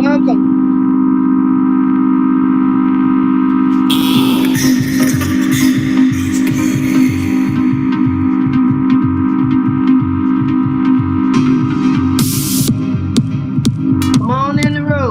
Welcome. Come on in the room.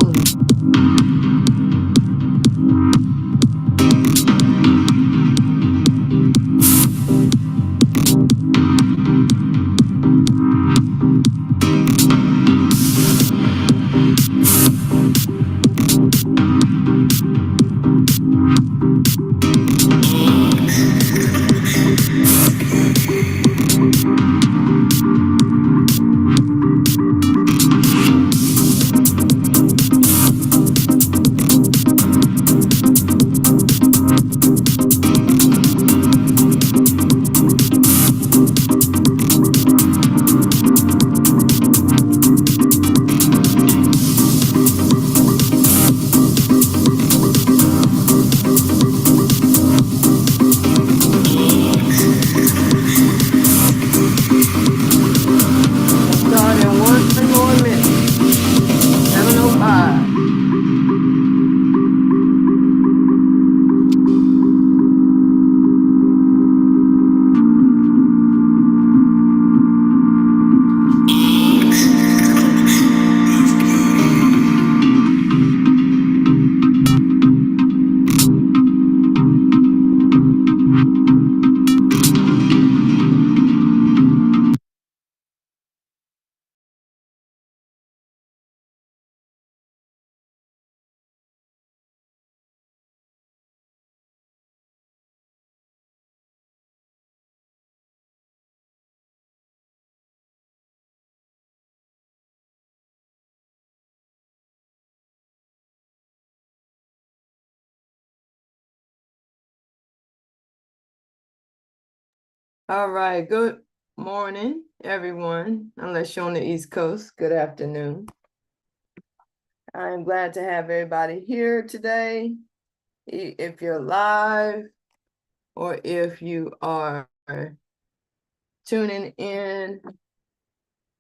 All right, good morning, everyone. Unless you're on the East Coast, good afternoon. I'm glad to have everybody here today. If you're live or if you are tuning in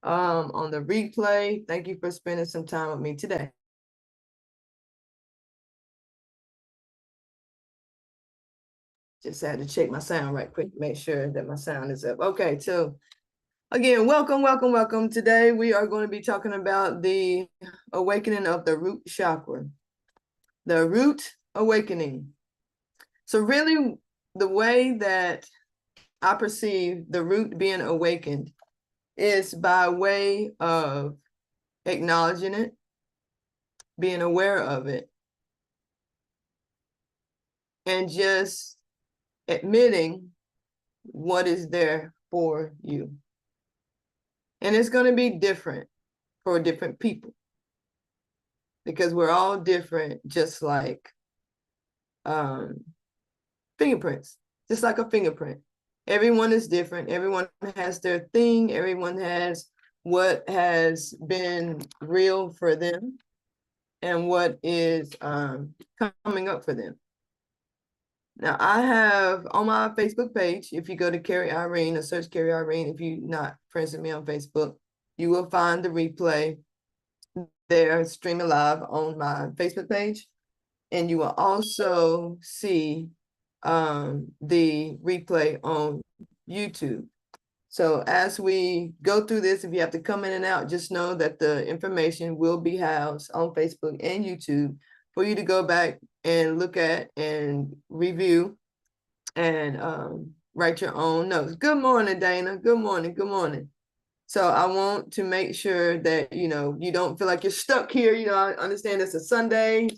on the replay, thank you for spending some time with me today. Just had to check my sound right quick, make sure that my sound is up. Okay, so again, welcome. Today we are going to be talking about the awakening of the root chakra. The root awakening. So really, the way that I perceive the root being awakened is by way of acknowledging it, being aware of it, and just admitting what is there for you. And it's going to be different for different people because we're all different, just like fingerprints, just like a fingerprint. Everyone is different. Everyone has their thing. Everyone has what has been real for them and what is coming up for them. Now, I have on my Facebook page, if you go to Carrie Irene or search Carrie Irene, if you're not friends with me on Facebook, you will find the replay there streaming live on my Facebook page. And you will also see the replay on YouTube. So as we go through this, if you have to come in and out, just know that the information will be housed on Facebook and YouTube for you to go back and look at and review and write your own notes. Good morning, Dana. Good morning. Good morning. So I want to make sure that, you know, you don't feel like you're stuck here. You know, I understand it's a Sunday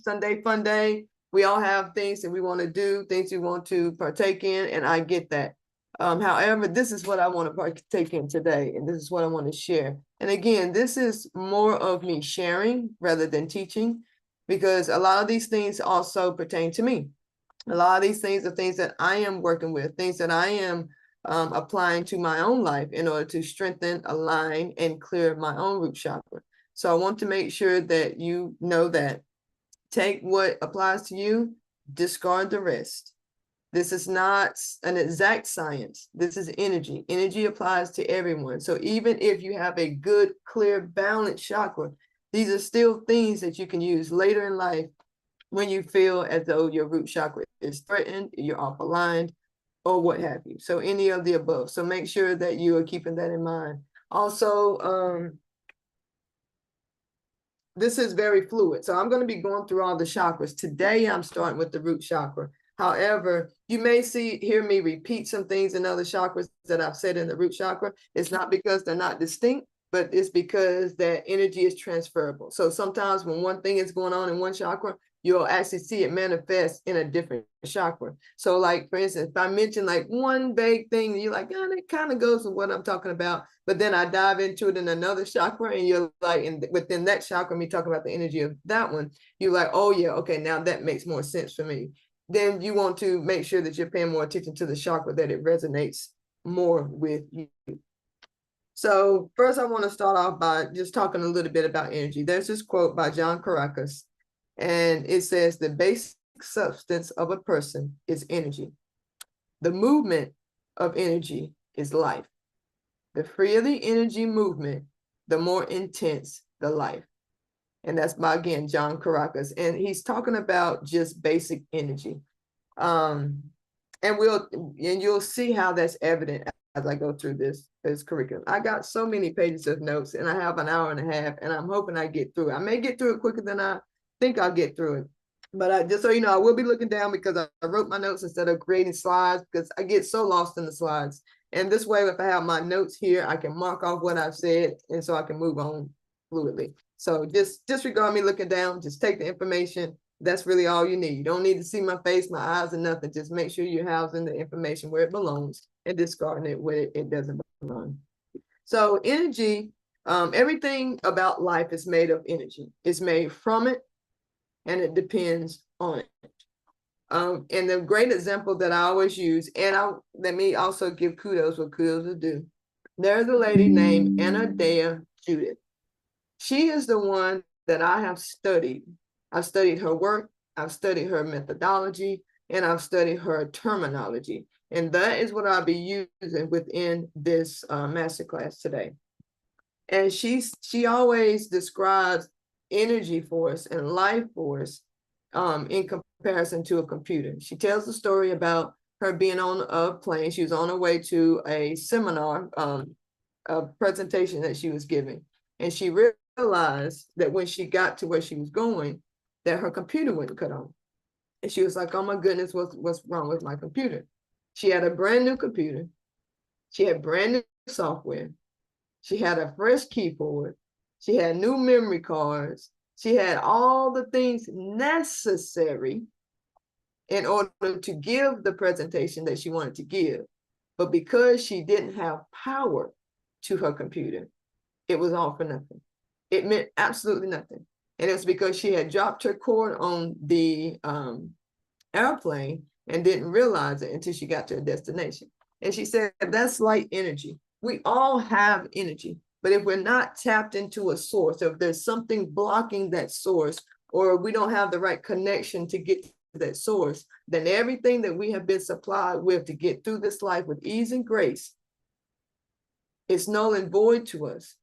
fun day. We all have things that we want to do, things we want to partake in, and I get that. However, this is what I want to partake in today, and this is what I want to share. And again, this is more of me sharing rather than teaching, because a lot of these things also pertain to me. A lot of these things are things that I am working with, things that I am applying to my own life in order to strengthen, align, and clear my own root chakra. So I want to make sure that you know that. Take what applies to you, discard the rest. This is not an exact science. This is energy. Energy applies to everyone. So even if you have a good, clear, balanced chakra, these are still things that you can use later in life when you feel as though your root chakra is threatened, you're off aligned, or what have you. So any of the above. So make sure that you are keeping that in mind. Also, this is very fluid. So I'm going to be going through all the chakras. Today, I'm starting with the root chakra. However, you may hear me repeat some things in other chakras that I've said in the root chakra. It's not because they're not distinct, but it's because that energy is transferable. So sometimes when one thing is going on in one chakra, you'll actually see it manifest in a different chakra. So like, for instance, if I mention like one vague thing, you're like, oh, that kind of goes with what I'm talking about. But then I dive into it in another chakra and you're like, and within that chakra, me talking about the energy of that one, you're like, oh yeah, okay, now that makes more sense for me. Then you want to make sure that you're paying more attention to the chakra, that it resonates more with you. So first I want to start off by just talking a little bit about energy. There's this quote by John Caracas, and it says, the basic substance of a person is energy. The movement of energy is life. The freer the energy movement, the more intense the life. And that's by, again, John Caracas. And he's talking about just basic energy. And you'll see how that's evident as I go through this curriculum. I got so many pages of notes and I have an hour and a half, and I'm hoping I get through it. I may get through it quicker than I think I'll get through it. But just so you know, I will be looking down because I wrote my notes instead of creating slides, because I get so lost in the slides. And this way, if I have my notes here, I can mark off what I've said, and so I can move on fluidly. So just disregard me looking down, just take the information. That's really all you need. You don't need to see my face, my eyes, and nothing. Just make sure you're housing the information where it belongs and discarding it where it doesn't belong. So energy, everything about life is made of energy. It's made from it, and it depends on it. And the great example that I always use, and let me also give kudos where kudos is due. There's a lady named Anadea Judith. She is the one that I have studied. I've studied her work, I've studied her methodology, and I've studied her terminology. And that is what I'll be using within this masterclass today. And she always describes energy force and life force in comparison to a computer. She tells the story about her being on a plane. She was on her way to a seminar, a presentation that she was giving. And she realized that when she got to where she was going, that her computer wouldn't cut on. And she was like, oh my goodness, what's wrong with my computer? She had a brand new computer. She had brand new software. She had a fresh keyboard. She had new memory cards. She had all the things necessary in order to give the presentation that she wanted to give. But because she didn't have power to her computer, It was all for nothing. It meant absolutely nothing. And it was because she had dropped her cord on the airplane and didn't realize it until she got to her destination. And she said, that's light energy. We all have energy, but if we're not tapped into a source, if there's something blocking that source, or we don't have the right connection to get to that source, then everything that we have been supplied with to get through this life with ease and grace is null and void to us,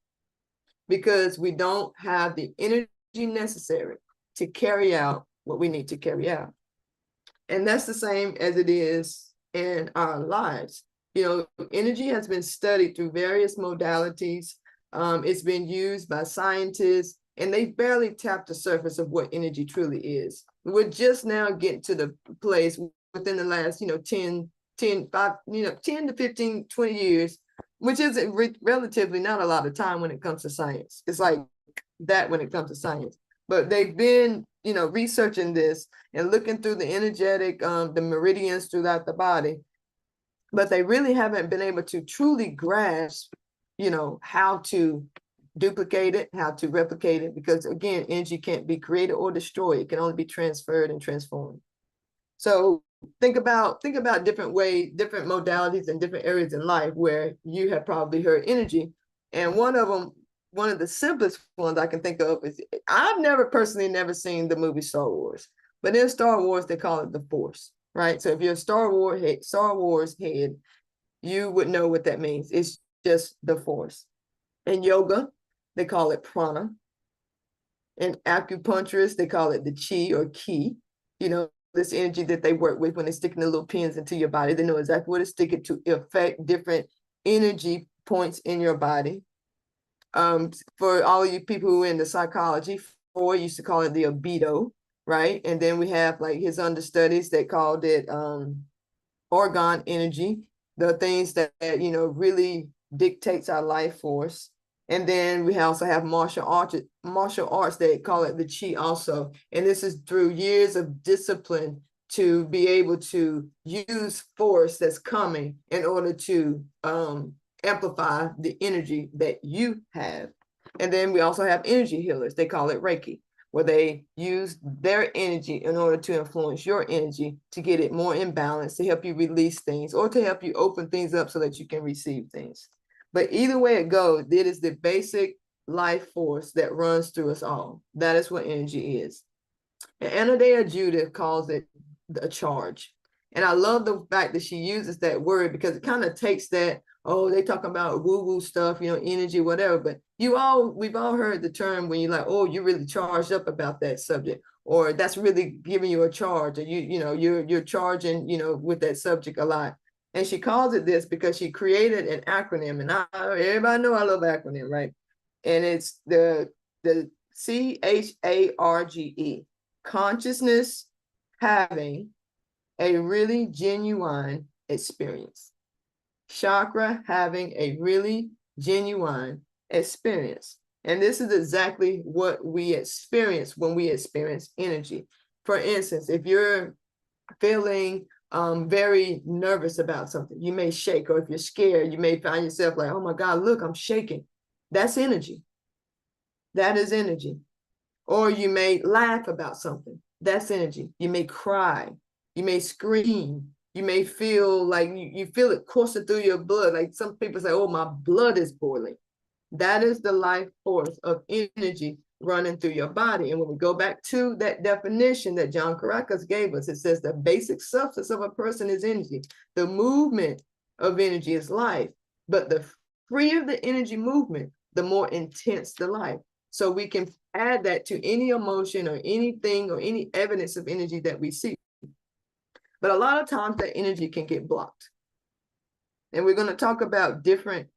because we don't have the energy necessary to carry out what we need to carry out. And that's the same as it is in our lives. You know, energy has been studied through various modalities. It's been used by scientists, and they barely tapped the surface of what energy truly is. We're just now getting to the place within the last, 10 to 15, 20 years, which is relatively not a lot of time when it comes to science. It's like that when it comes to science. But they've been, researching this and looking through the energetic, the meridians throughout the body, but they really haven't been able to truly grasp, how to duplicate it, how to replicate it, because again, energy can't be created or destroyed. It can only be transferred and transformed. So think about different ways, different modalities and different areas in life where you have probably heard energy. And one of the simplest ones I can think of is, I've never seen the movie Star Wars, but in Star Wars, they call it the Force, right? So if you're a Star Wars head, you would know what that means. It's just the Force. In yoga, they call it prana. In acupuncturists, they call it the chi or ki, this energy that they work with when they're sticking the little pins into your body. They know exactly where to stick it to affect different energy points in your body. For all of you people who are into psychology, Freud used to call it the libido, right? And then we have like his understudies that called it orgone energy, the things that really dictates our life force. And then we also have martial arts, they call it the chi also. And this is through years of discipline to be able to use force that's coming in order to amplify the energy that you have. And then we also have energy healers. They call it Reiki, where they use their energy in order to influence your energy to get it more in balance, to help you release things or to help you open things up so that you can receive things. But either way it goes, it is the basic life force that runs through us all. That is what energy is. And Anodea Judith calls it a charge. And I love the fact that she uses that word, because it kind of takes that, oh, they talk about woo-woo stuff, energy, whatever. But we've all heard the term when you're like, oh, you're really charged up about that subject, or that's really giving you a charge, or you're charging, with that subject a lot. And she calls it this because she created an acronym, and everybody know I love acronym, right? And it's the CHARGE, consciousness having a really genuine experience. Chakra having a really genuine experience. And this is exactly what we experience when we experience energy. For instance, if you're feeling very nervous about something, you may shake, or if you're scared, you may find yourself like, oh my God, look, I'm shaking. That's energy. That is energy. Or you may laugh about something. That's energy. You may cry. You may scream. You may feel like you feel it coursing through your blood. Like some people say, oh, my blood is boiling. That is the life force of energy running through your body. And when we go back to that definition that John Caracas gave us, it says the basic substance of a person is energy. The movement of energy is life. But the freer the energy movement, the more intense the life. So we can add that to any emotion or anything or any evidence of energy that we see. But a lot of times that energy can get blocked. And we're going to talk about different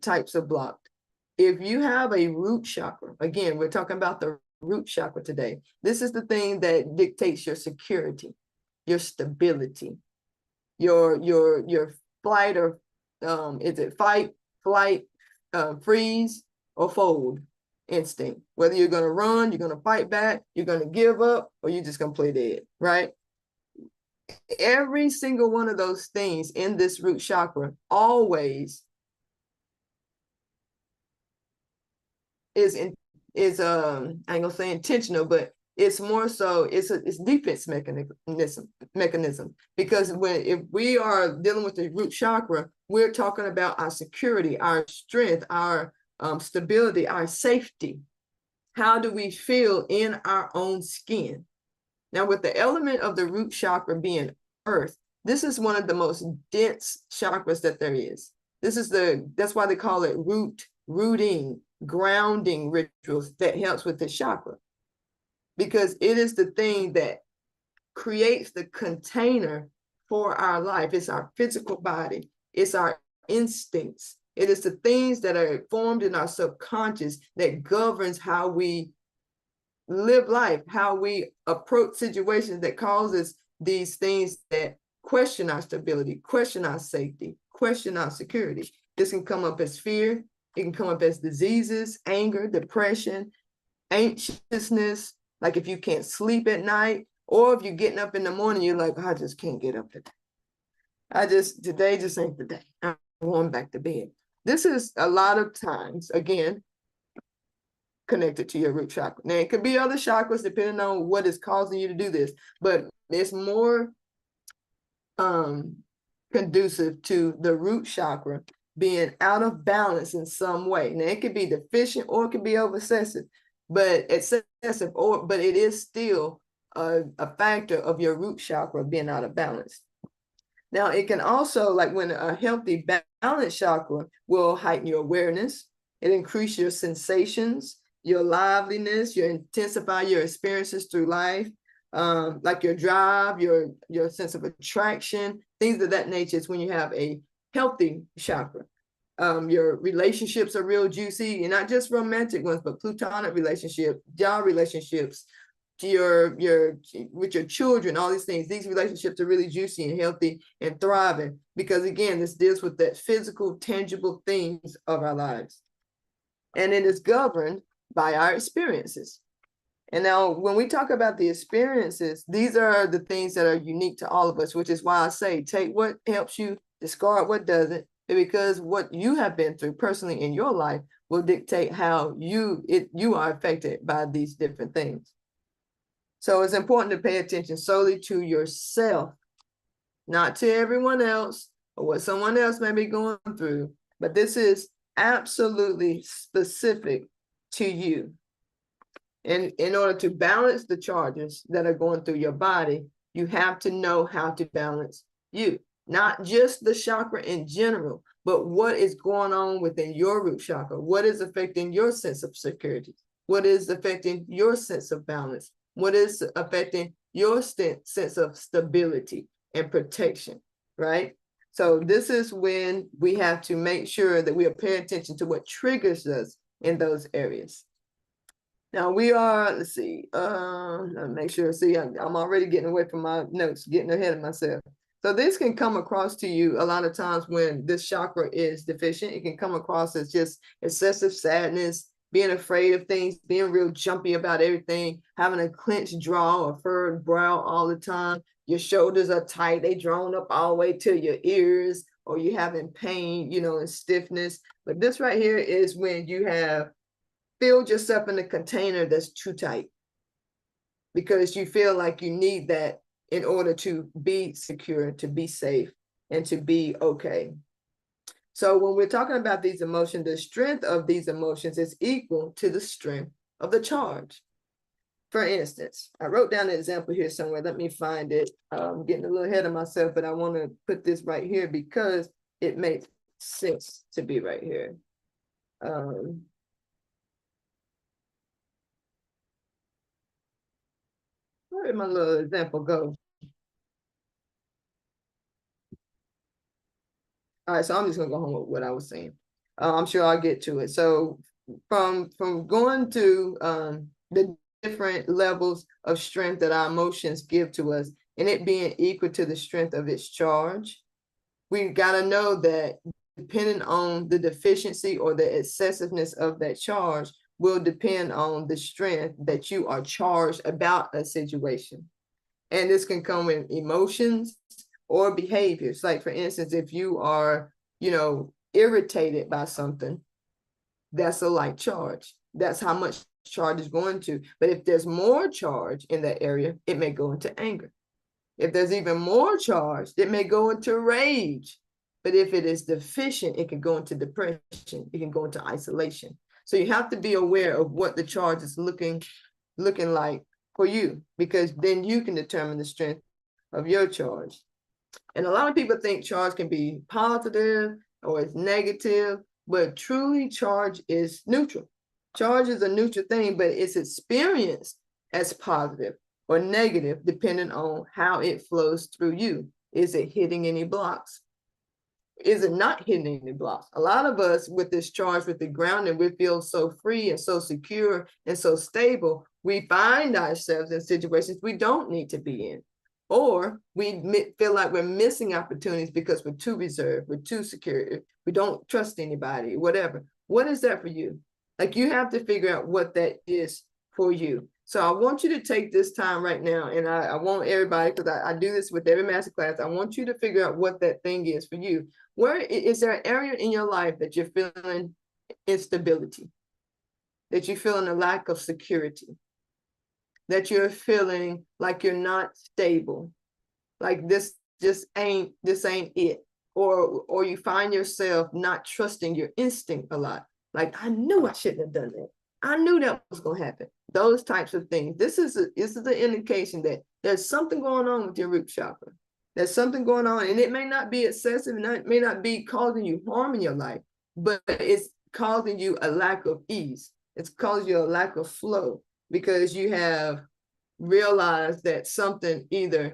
types of blocked. If you have a root chakra, again, we're talking about the root chakra today. This is the thing that dictates your security, your stability, your flight, or is it fight, flight, freeze, or fold instinct. Whether you're going to run, you're going to fight back, you're going to give up, or you're just going to play dead, right? Every single one of those things in this root chakra always I ain't gonna say intentional, but it's more so it's defense mechanism because if we are dealing with the root chakra, we're talking about our security, our strength, our stability, our safety. How do we feel in our own skin? Now, with the element of the root chakra being earth, this is one of the most dense chakras that there is. That's why they call it rooting, grounding rituals that helps with the chakra, because it is the thing that creates the container for our life. It's our physical body. It's our instincts. It is the things that are formed in our subconscious that governs how we live life, how we approach situations that causes these things that question our stability, question our safety, question our security. This can come up as fear. It can come up as diseases, anger, depression, anxiousness, like if you can't sleep at night, or if you're getting up in the morning, you're like, I just can't get up today. Today just ain't the day. I'm going back to bed. This is a lot of times, again, connected to your root chakra. Now, it could be other chakras depending on what is causing you to do this, but it's more conducive to the root chakra being out of balance in some way. Now, it could be deficient or it could be excessive, but it is still a factor of your root chakra being out of balance. Now, it can also, like when a healthy balanced chakra will heighten your awareness, it increase your sensations, your liveliness, you intensify your experiences through life, like your drive, your sense of attraction, things of that nature. Is when you have a healthy chakra. Your relationships are real juicy, and not just romantic ones, but platonic relationships, job relationships, with your children, all these things. These relationships are really juicy and healthy and thriving because, again, this deals with that physical, tangible things of our lives. And it is governed by our experiences. And now when we talk about the experiences, these are the things that are unique to all of us, which is why I say take what helps you, discard what doesn't, because what you have been through personally in your life will dictate how you are affected by these different things. So it's important to pay attention solely to yourself, not to everyone else or what someone else may be going through, but this is absolutely specific to you. And in order to balance the charges that are going through your body, you have to know how to balance you, not just the chakra in general, but what is going on within your root chakra, what is affecting your sense of security, what is affecting your sense of balance, what is affecting your sense of stability and protection, right? So this is when we have to make sure that we are paying attention to what triggers us in those areas. Now we are, let's see, make sure, see, I'm already getting away from my notes, getting ahead of myself. So this can come across to you a lot of times when this chakra is deficient. It can come across as just excessive sadness, being afraid of things, being real jumpy about everything, having a clenched jaw or furrowed brow all the time. Your shoulders are tight, they drawn up all the way to your ears, or you having pain, and stiffness. But this right here is when you have filled yourself in a container that's too tight because you feel like you need that in order to be secure, to be safe, and to be okay. So when we're talking about these emotions, the strength of these emotions is equal to the strength of the charge. For instance, I wrote down an example here somewhere. Let me find it. I'm getting a little ahead of myself, but I want to put this right here because it makes sense to be right here. Where did my little example go? All right, so I'm just gonna go home with what I was saying. I'm sure I'll get to it. So from going to the different levels of strength that our emotions give to us, and it being equal to the strength of its charge, we gotta know that depending on the deficiency or the excessiveness of that charge will depend on the strength that you are charged about a situation. And this can come in emotions or behaviors. Like, for instance, if you are, irritated by something, that's a light charge. That's how much charge is going to. But if there's more charge in that area, it may go into anger. If there's even more charge, it may go into rage. But if it is deficient, it can go into depression. It can go into isolation. So you have to be aware of what the charge is looking like for you, because then you can determine the strength of your charge. And a lot of people think charge can be positive or it's negative, but truly charge is neutral. Charge is a neutral thing, but it's experienced as positive or negative depending on how it flows through you. Is it hitting any blocks? Is it not hitting any blocks? A lot of us with this charge, with the grounding, we feel so free and so secure and so stable. We find ourselves in situations we don't need to be in. Or we feel like we're missing opportunities because we're too reserved, we're too secure, we don't trust anybody, whatever. What is that for you? Like, you have to figure out what that is for you. So I want you to take this time right now, and I want everybody, because I do this with every masterclass, I want you to figure out what that thing is for you. Where is there an area in your life that you're feeling instability, that you're feeling a lack of security, that you're feeling like you're not stable, like this ain't it, or you find yourself not trusting your instinct a lot, like, I knew I shouldn't have done that, I knew that was going to happen, those types of things. This is an indication that there's something going on with your root chakra. There's something going on, and it may not be excessive, and it may not be causing you harm in your life, but it's causing you a lack of ease. It's causing you a lack of flow, because you have realized that something either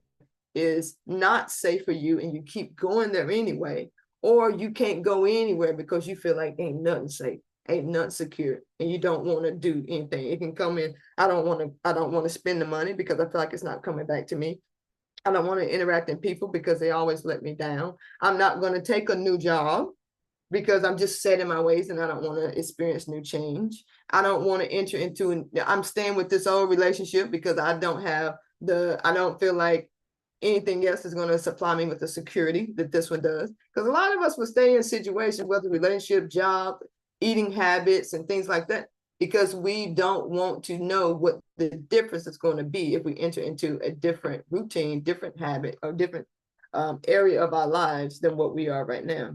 is not safe for you and you keep going there anyway, or you can't go anywhere because you feel like ain't nothing safe, ain't nothing secure, and you don't want to do anything. It can come in, I don't want to spend the money because I feel like it's not coming back to me. I don't want to interact with people because they always let me down. I'm not going to take a new job because I'm just set in my ways and I don't want to experience new change. I don't want to enter into, I'm staying with this old relationship because I don't feel like anything else is going to supply me with the security that this one does. Because a lot of us will stay in situations, whether relationship, job, eating habits, and things like that, because we don't want to know what the difference is going to be if we enter into a different routine, different habit, or different area of our lives than what we are right now.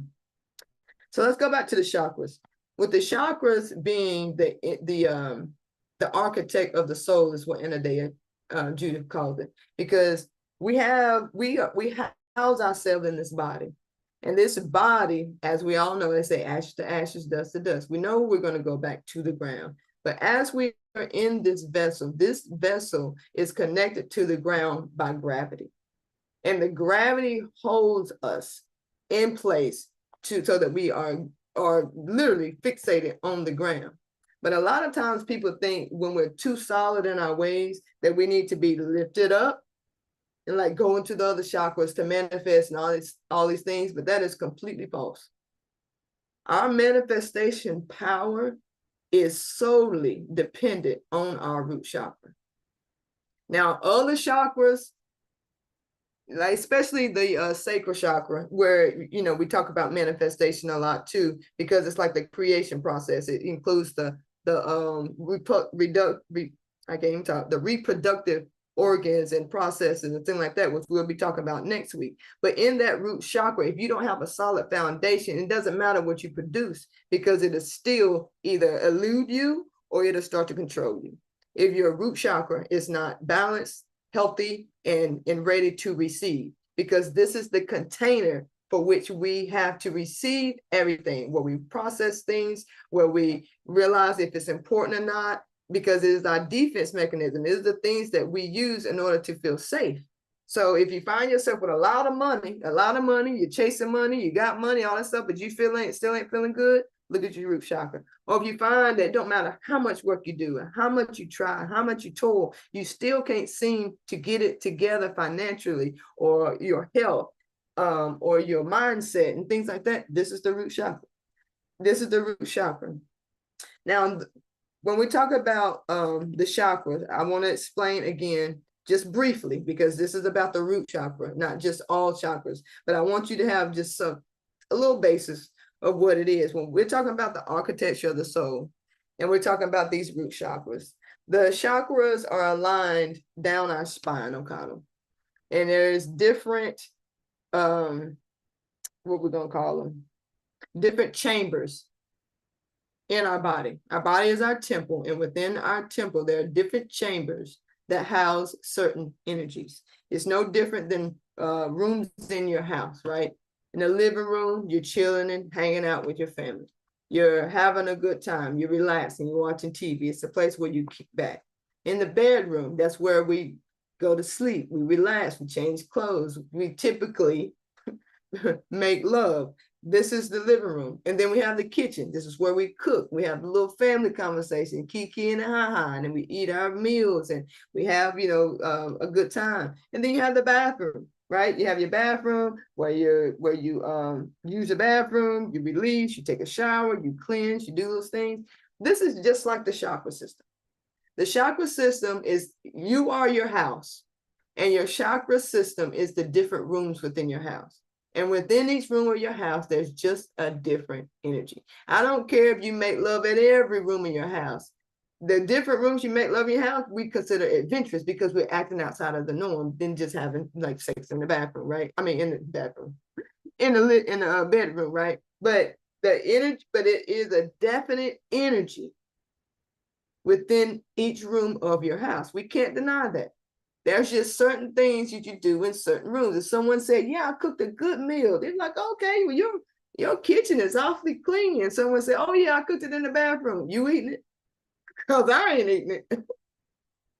So let's go back to the chakras. With the chakras being the architect of the soul is what Anadea Judith called it, because we house ourselves in this body. And this body, as we all know, they say ashes to ashes, dust to dust. We know we're going to go back to the ground. But as we are in this vessel is connected to the ground by gravity. And the gravity holds us in place so that we are literally fixated on the ground. But a lot of times people think when we're too solid in our ways that we need to be lifted up and like go into the other chakras to manifest and all these things, but that is completely false. Our manifestation power is solely dependent on our root chakra. Now, other chakras, like especially the sacral chakra, where we talk about manifestation a lot too, because it's like the creation process. It includes the reproductive organs and processes and things like that, which we'll be talking about next week. But in that root chakra, if you don't have a solid foundation, it doesn't matter what you produce, because it'll still either elude you or it'll start to control you. If your root chakra is not balanced, healthy, and ready to receive, because this is the container for which we have to receive everything, where we process things, where we realize if it's important or not, because it is our defense mechanism. It is the things that we use in order to feel safe. So if you find yourself with a lot of money, you're chasing money, you got money, all that stuff, but you still ain't feeling good, look at your root chakra. Or if you find that it don't matter how much work you do, how much you try, how much you toil, you still can't seem to get it together financially, or your health, or your mindset and things like that, this is the root chakra. This is the root chakra. Now, when we talk about the chakras, I want to explain again, just briefly, because this is about the root chakra, not just all chakras, but I want you to have just a little basis of what it is. When we're talking about the architecture of the soul, And we're talking about these root chakras. The chakras are aligned down our spine, O'Connell. And there's different, what we're going to call them, different chambers in our body. Our body is our temple, and within our temple, there are different chambers that house certain energies. It's no different than rooms in your house, right? In the living room, you're chilling and hanging out with your family. You're having a good time. You're relaxing. You're watching TV. It's a place where you kick back. In the bedroom, that's where we go to sleep. We relax. We change clothes. We typically make love. This is the living room. And then we have the kitchen. This is where we cook. We have a little family conversation, kiki and ha-ha, and then we eat our meals and we have, a good time. And then you have the bathroom, right? You have your bathroom where you use the bathroom, you release, you take a shower, you cleanse, you do those things. This is just like the chakra system. The chakra system is, you are your house, and your chakra system is the different rooms within your house. And within each room of your house, there's just a different energy. I don't care if you make love at every room in your house. The different rooms you make love in your house, we consider adventurous because we're acting outside of the norm than just having like sex in the bathroom, right? I mean, in the bathroom, in the bedroom, right? But it is a definite energy within each room of your house. We can't deny that. There's just certain things that you do in certain rooms. If someone said, yeah, I cooked a good meal, they're like, okay, well, your kitchen is awfully clean. And someone said, oh yeah, I cooked it in the bathroom. You eating it? Because I ain't eating it.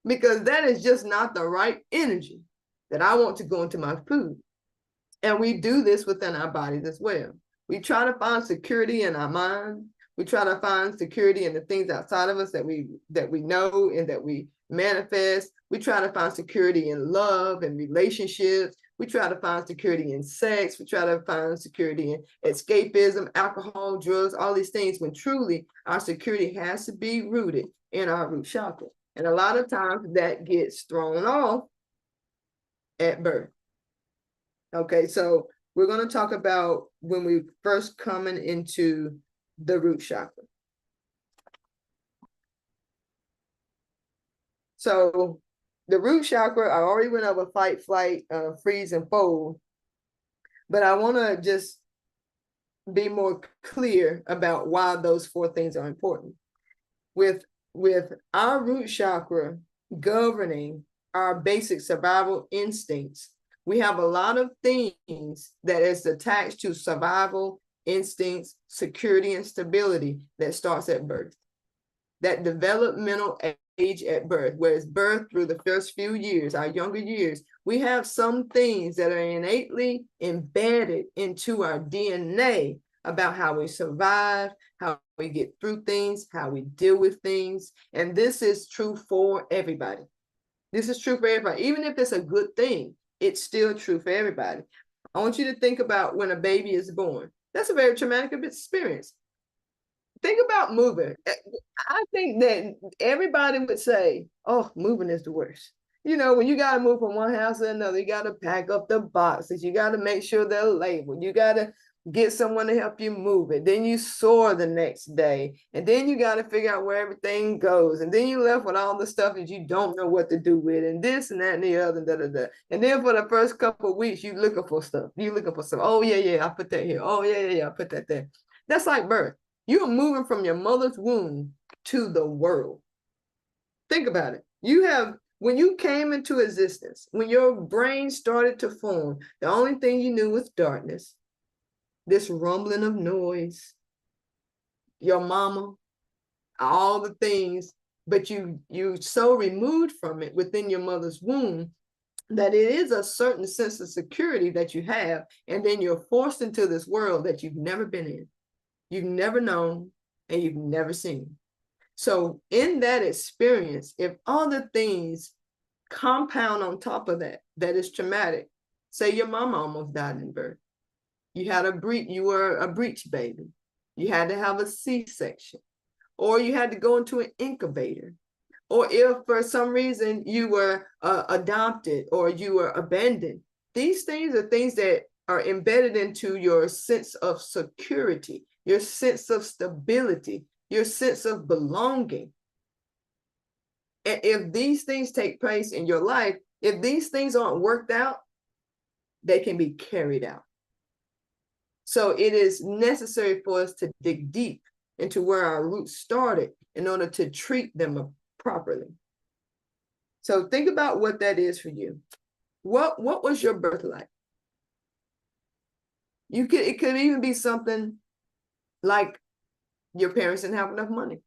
Because that is just not the right energy that I want to go into my food. And we do this within our bodies as well. We try to find security in our mind. We try to find security in the things outside of us that we know and that we manifest. We try to find security in love and relationships. We try to find security in sex. We try to find security in escapism, alcohol, drugs, all these things, when truly our security has to be rooted in our root chakra. And a lot of times that gets thrown off at birth. Okay, so we're going to talk about when we first coming into the root chakra. So the root chakra, I already went over fight, flight, freeze, and fold, but I want to just be more clear about why those four things are important. With our root chakra governing our basic survival instincts, we have a lot of things that is attached to survival instincts, security, and stability that starts at birth. That developmental age at birth, whereas birth through the first few years, our younger years, we have some things that are innately embedded into our DNA about how we survive, how we get through things, how we deal with things. And this is true for everybody. This is true for everybody. Even if it's a good thing, it's still true for everybody. I want you to think about when a baby is born. That's a very traumatic experience. Think about moving. I think that everybody would say, oh, moving is the worst. When you got to move from one house to another, you got to pack up the boxes. You got to make sure they're labeled. You got to get someone to help you move it. Then you soar the next day. And then you got to figure out where everything goes. And then you left with all the stuff that you don't know what to do with. And this and that and the other. Da, da, da. And then for the first couple of weeks, you looking for stuff. You looking for stuff. Oh, yeah, I put that here. Oh, yeah, I put that there. That's like birth. You're moving from your mother's womb to the world. Think about it. When you came into existence, when your brain started to form, the only thing you knew was darkness, this rumbling of noise, your mama, all the things, but you so removed from it within your mother's womb that it is a certain sense of security that you have, and then you're forced into this world that you've never been in. You've never known, and you've never seen. So in that experience, if all the things compound on top of that is traumatic, say your mama almost died in birth. You were a breech baby. You had to have a C-section, or you had to go into an incubator. Or if for some reason you were adopted or you were abandoned, these things are things that are embedded into your sense of security, your sense of stability, your sense of belonging. And if these things take place in your life, if these things aren't worked out, they can be carried out. So it is necessary for us to dig deep into where our roots started in order to treat them properly. So think about what that is for you. What was your birth like? It could even be something like your parents didn't have enough money.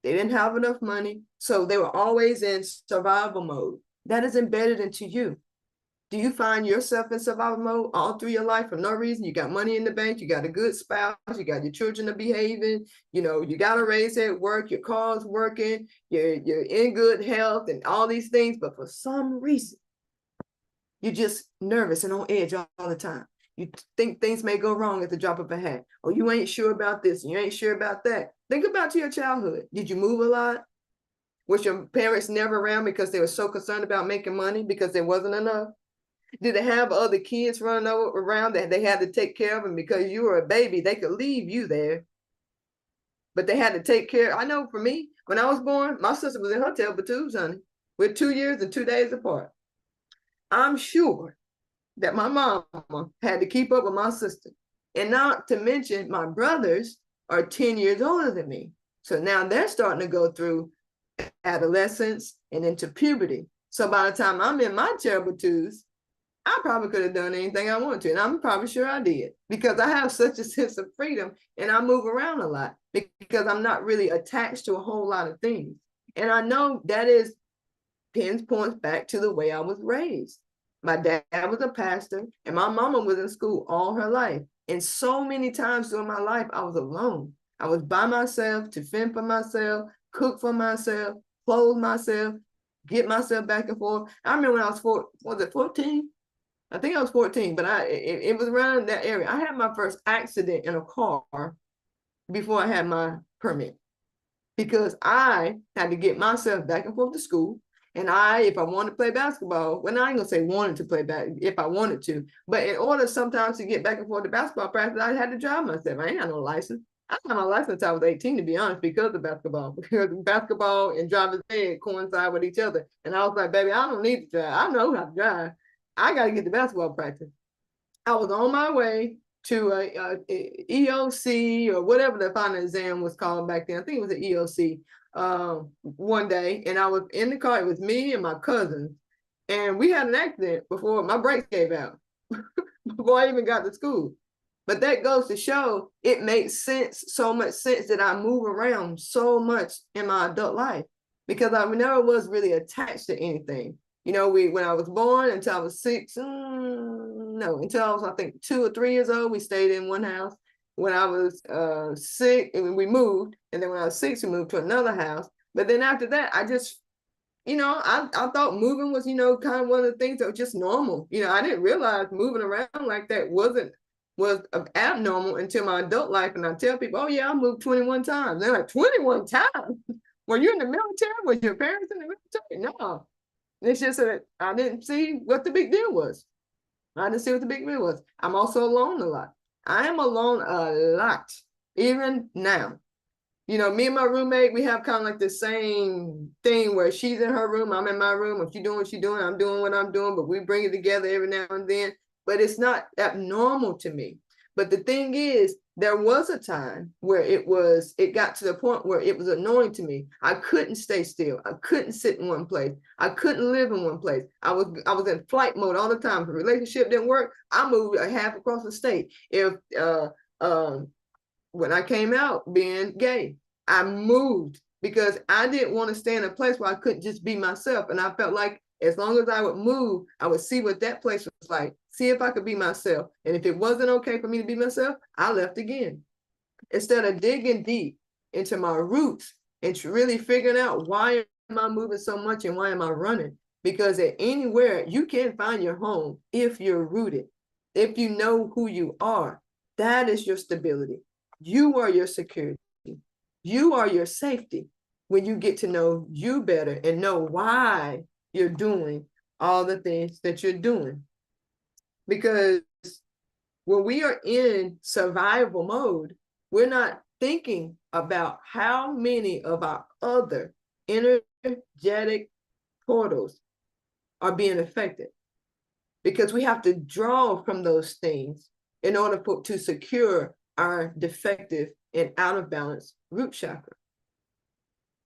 They didn't have enough money, so they were always in survival mode. That is embedded into you. Do you find yourself in survival mode all through your life for no reason? You got money in the bank, you got a good spouse, you got your children are behaving, you got a raise at work, your car's working, you're in good health and all these things, but for some reason, you're just nervous and on edge all the time. You think things may go wrong at the drop of a hat, or you ain't sure about this, you ain't sure about that. Think about your childhood. Did you move a lot? Was your parents never around because they were so concerned about making money because there wasn't enough? Did they have other kids running around that they had to take care of, and because you were a baby, they could leave you there, but they had to take care? I know for me, when I was born, my sister was in her tail for tubes, honey. We're 2 years and 2 days apart. I'm sure that my mama had to keep up with my sister. And not to mention my brothers are 10 years older than me. So now they're starting to go through adolescence and into puberty. So by the time I'm in my terrible twos, I probably could have done anything I wanted to. And I'm probably sure I did, because I have such a sense of freedom and I move around a lot because I'm not really attached to a whole lot of things. And I know that points back to the way I was raised. My dad was a pastor and my mama was in school all her life. And so many times during my life, I was alone. I was by myself to fend for myself, cook for myself, clothe myself, get myself back and forth. I remember when I was 14? I think I was 14, but it was around that area. I had my first accident in a car before I had my permit, because I had to get myself back and forth to school. And if I wanted to play basketball, well, I ain't gonna say wanted to play back, if I wanted to, but in order sometimes to get back and forth to basketball practice, I had to drive myself. I ain't had no license. I got my license until I was 18, to be honest, because of basketball, because basketball and driver's ed coincide with each other. And I was like, baby, I don't need to drive. I know how to drive. I got to get to basketball practice. I was on my way to a EOC or whatever the final exam was called back then. I think it was an EOC one day. And I was in the car. It was me and my cousin. And we had an accident before my brakes gave out, before I even got to school. But that goes to show it makes sense, so much sense, that I move around so much in my adult life, because I never was really attached to anything. When I was born until I was until I was, I think, 2 or 3 years old, we stayed in one house. When I was 6, we moved. And then when I was 6, we moved to another house. But then after that, I just, I thought moving was, kind of one of the things that was just normal. I didn't realize moving around like that was abnormal until my adult life. And I tell people, oh yeah, I moved 21 times. They're like, 21 times? Were you in the military? Was your parents in the military? No. It's just that I didn't see what the big deal was. I didn't see what the big deal was. I'm also alone a lot. I am alone a lot, even now. Me and my roommate, we have kind of like the same thing where she's in her room, I'm in my room. If she's doing what she's doing, I'm doing what I'm doing, but we bring it together every now and then. But it's not abnormal to me. But the thing is, there was a time where it got to the point where it was annoying to me. I couldn't stay still. I couldn't sit in one place. I couldn't live in one place. I was in flight mode all the time. If a relationship didn't work, I moved a half across the state. When I came out being gay, I moved because I didn't want to stay in a place where I couldn't just be myself. And I felt like as long as I would move, I would see what that place was like, see if I could be myself. And if it wasn't okay for me to be myself, I left again. Instead of digging deep into my roots and really figuring out, why am I moving so much and why am I running? Because at anywhere you can find your home if you're rooted, if you know who you are. That is your stability. You are your security. You are your safety when you get to know you better and know why you're doing all the things that you're doing. Because when we are in survival mode, we're not thinking about how many of our other energetic portals are being affected, because we have to draw from those things in order to secure our defective and out of balance root chakra.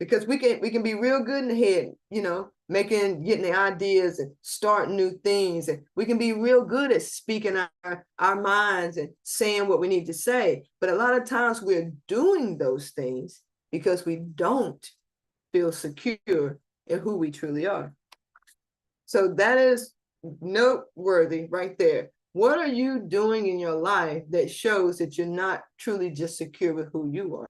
Because we can be real good in the head, getting the ideas and starting new things. And we can be real good at speaking our minds and saying what we need to say. But a lot of times we're doing those things because we don't feel secure in who we truly are. So that is noteworthy right there. What are you doing in your life that shows that you're not truly just secure with who you are?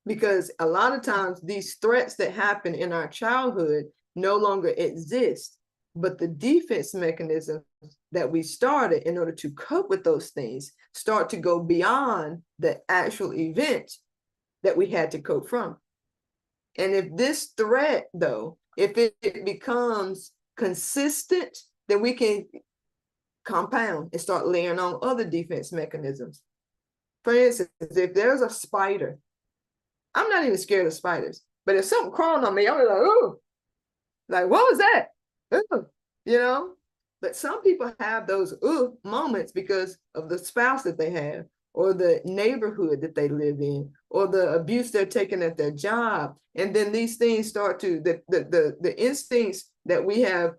Because a lot of times these threats that happen in our childhood no longer exist, but the defense mechanisms that we started in order to cope with those things start to go beyond the actual event that we had to cope from. And if this threat, though, if it becomes consistent, then we can compound and start layering on other defense mechanisms. For instance, if there's a spider, I'm not even scared of spiders, but if something crawling on me, I'm like, oh, like, what was that? Ooh, but some people have those moments because of the spouse that they have, or the neighborhood that they live in, or the abuse they're taking at their job. And then these things start to, the instincts that we have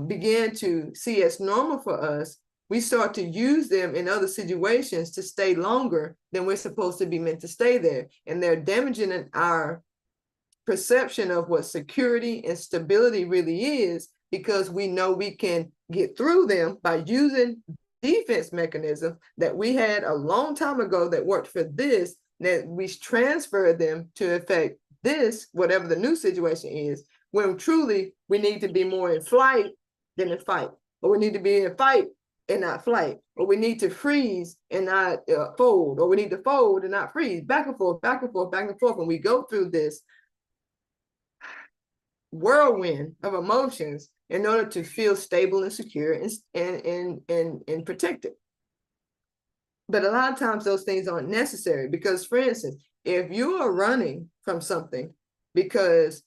began to see as normal for us, we start to use them in other situations to stay longer than we're supposed to be meant to stay there. And they're damaging our perception of what security and stability really is, because we know we can get through them by using defense mechanisms that we had a long time ago that worked for this, that we transferred them to affect this, whatever the new situation is, when truly we need to be more in flight than in fight, or we need to be in fight and not flight, or we need to freeze and not fold, or we need to fold and not freeze, back and forth, back and forth, back and forth. When we go through this whirlwind of emotions in order to feel stable and secure and protected. But a lot of times those things aren't necessary, because, for instance, if you are running from something because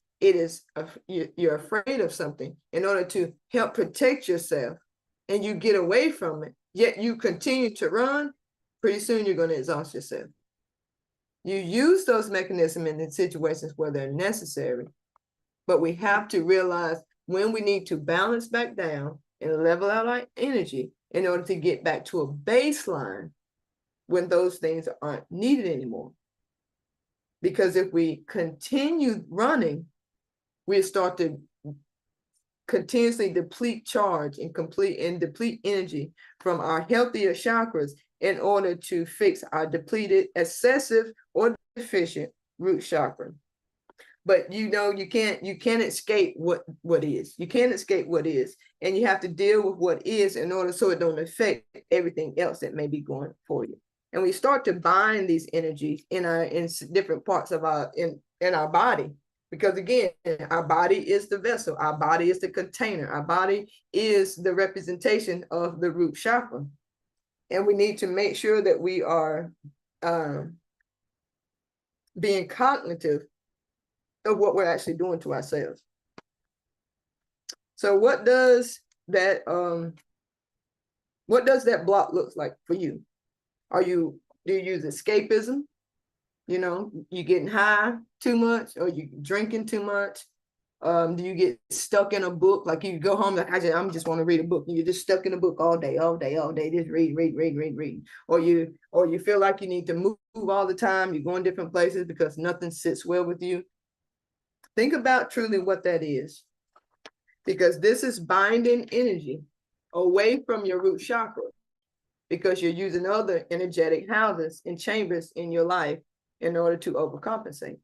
you're afraid of something in order to help protect yourself, and you get away from it, yet you continue to run, pretty soon you're going to exhaust yourself. You use those mechanisms in the situations where they're necessary, but we have to realize when we need to balance back down and level out our energy in order to get back to a baseline when those things aren't needed anymore. Because if we continue running, we start to continuously deplete charge and deplete energy from our healthier chakras in order to fix our depleted, excessive, or deficient root chakra. But you can't escape what is. You can't escape what is, and you have to deal with what is in order so it don't affect everything else that may be going for you. And we start to bind these energies in different parts of our body. Because again, our body is the vessel, our body is the container, our body is the representation of the root chakra. And we need to make sure that we are being cognitive of what we're actually doing to ourselves. So what does that block look like for you? Do you use escapism? You getting high too much, or you drinking too much? Do you get stuck in a book? Like you go home, like I just want to read a book, and you're just stuck in a book all day, just read. Or you feel like you need to move all the time. You're going different places because nothing sits well with you. Think about truly what that is, because this is binding energy away from your root chakra, because you're using other energetic houses and chambers in your life in order to overcompensate.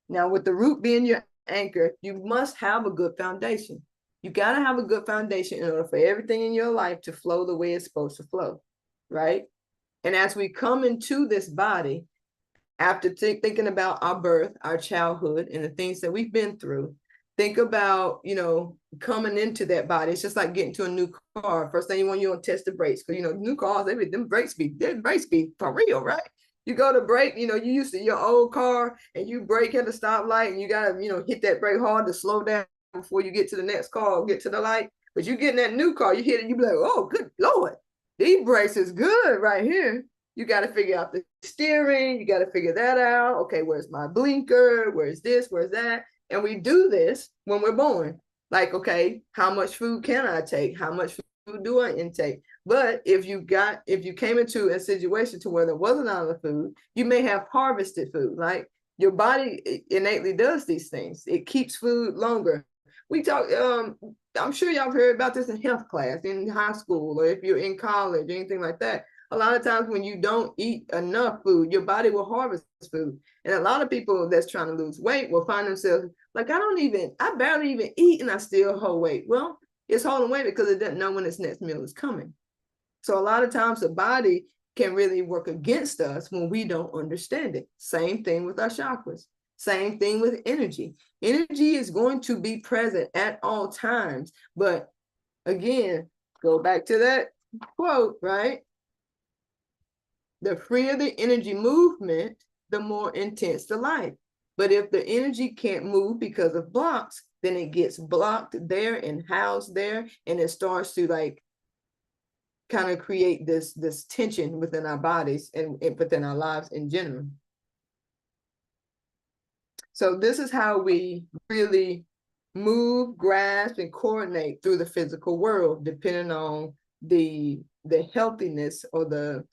Now, with the root being your anchor, you must have a good foundation. You got to have a good foundation in order for everything in your life to flow the way it's supposed to flow, right? And as we come into this body, after thinking about our birth, our childhood, and the things that we've been through, think about, coming into that body. It's just like getting to a new car. First thing you want to test the brakes, because new cars, their brakes be for real, right? You go to brake, you used to your old car and you brake at a stoplight and you gotta, hit that brake hard to slow down before you get to the next car or get to the light. But you get in that new car, you hit it, you be like, oh, good Lord, these brakes is good right here. You got to figure out the steering. You got to figure that out. Okay, where's my blinker? Where's this? Where's that? And we do this when we're born. Like, okay, how much food can I take? How much food do I intake? But if you came into a situation to where there wasn't enough food, you may have harvested food. Like your body innately does these things. It keeps food longer. We talk, I'm sure y'all heard about this in health class, in high school, or if you're in college, anything like that. A lot of times when you don't eat enough food, your body will harvest food. And a lot of people that's trying to lose weight will find themselves like, I barely even eat and I still hold weight. Well, it's holding weight because it doesn't know when its next meal is coming. So a lot of times the body can really work against us when we don't understand it. Same thing with our chakras. Same thing with energy. Energy is going to be present at all times. But again, go back to that quote, right? The freer the energy movement, the more intense the life. But if the energy can't move because of blocks, then it gets blocked there and housed there, and it starts to like kind of create this tension within our bodies and within our lives in general. So this is how we really move, grasp, and coordinate through the physical world, depending on the healthiness or the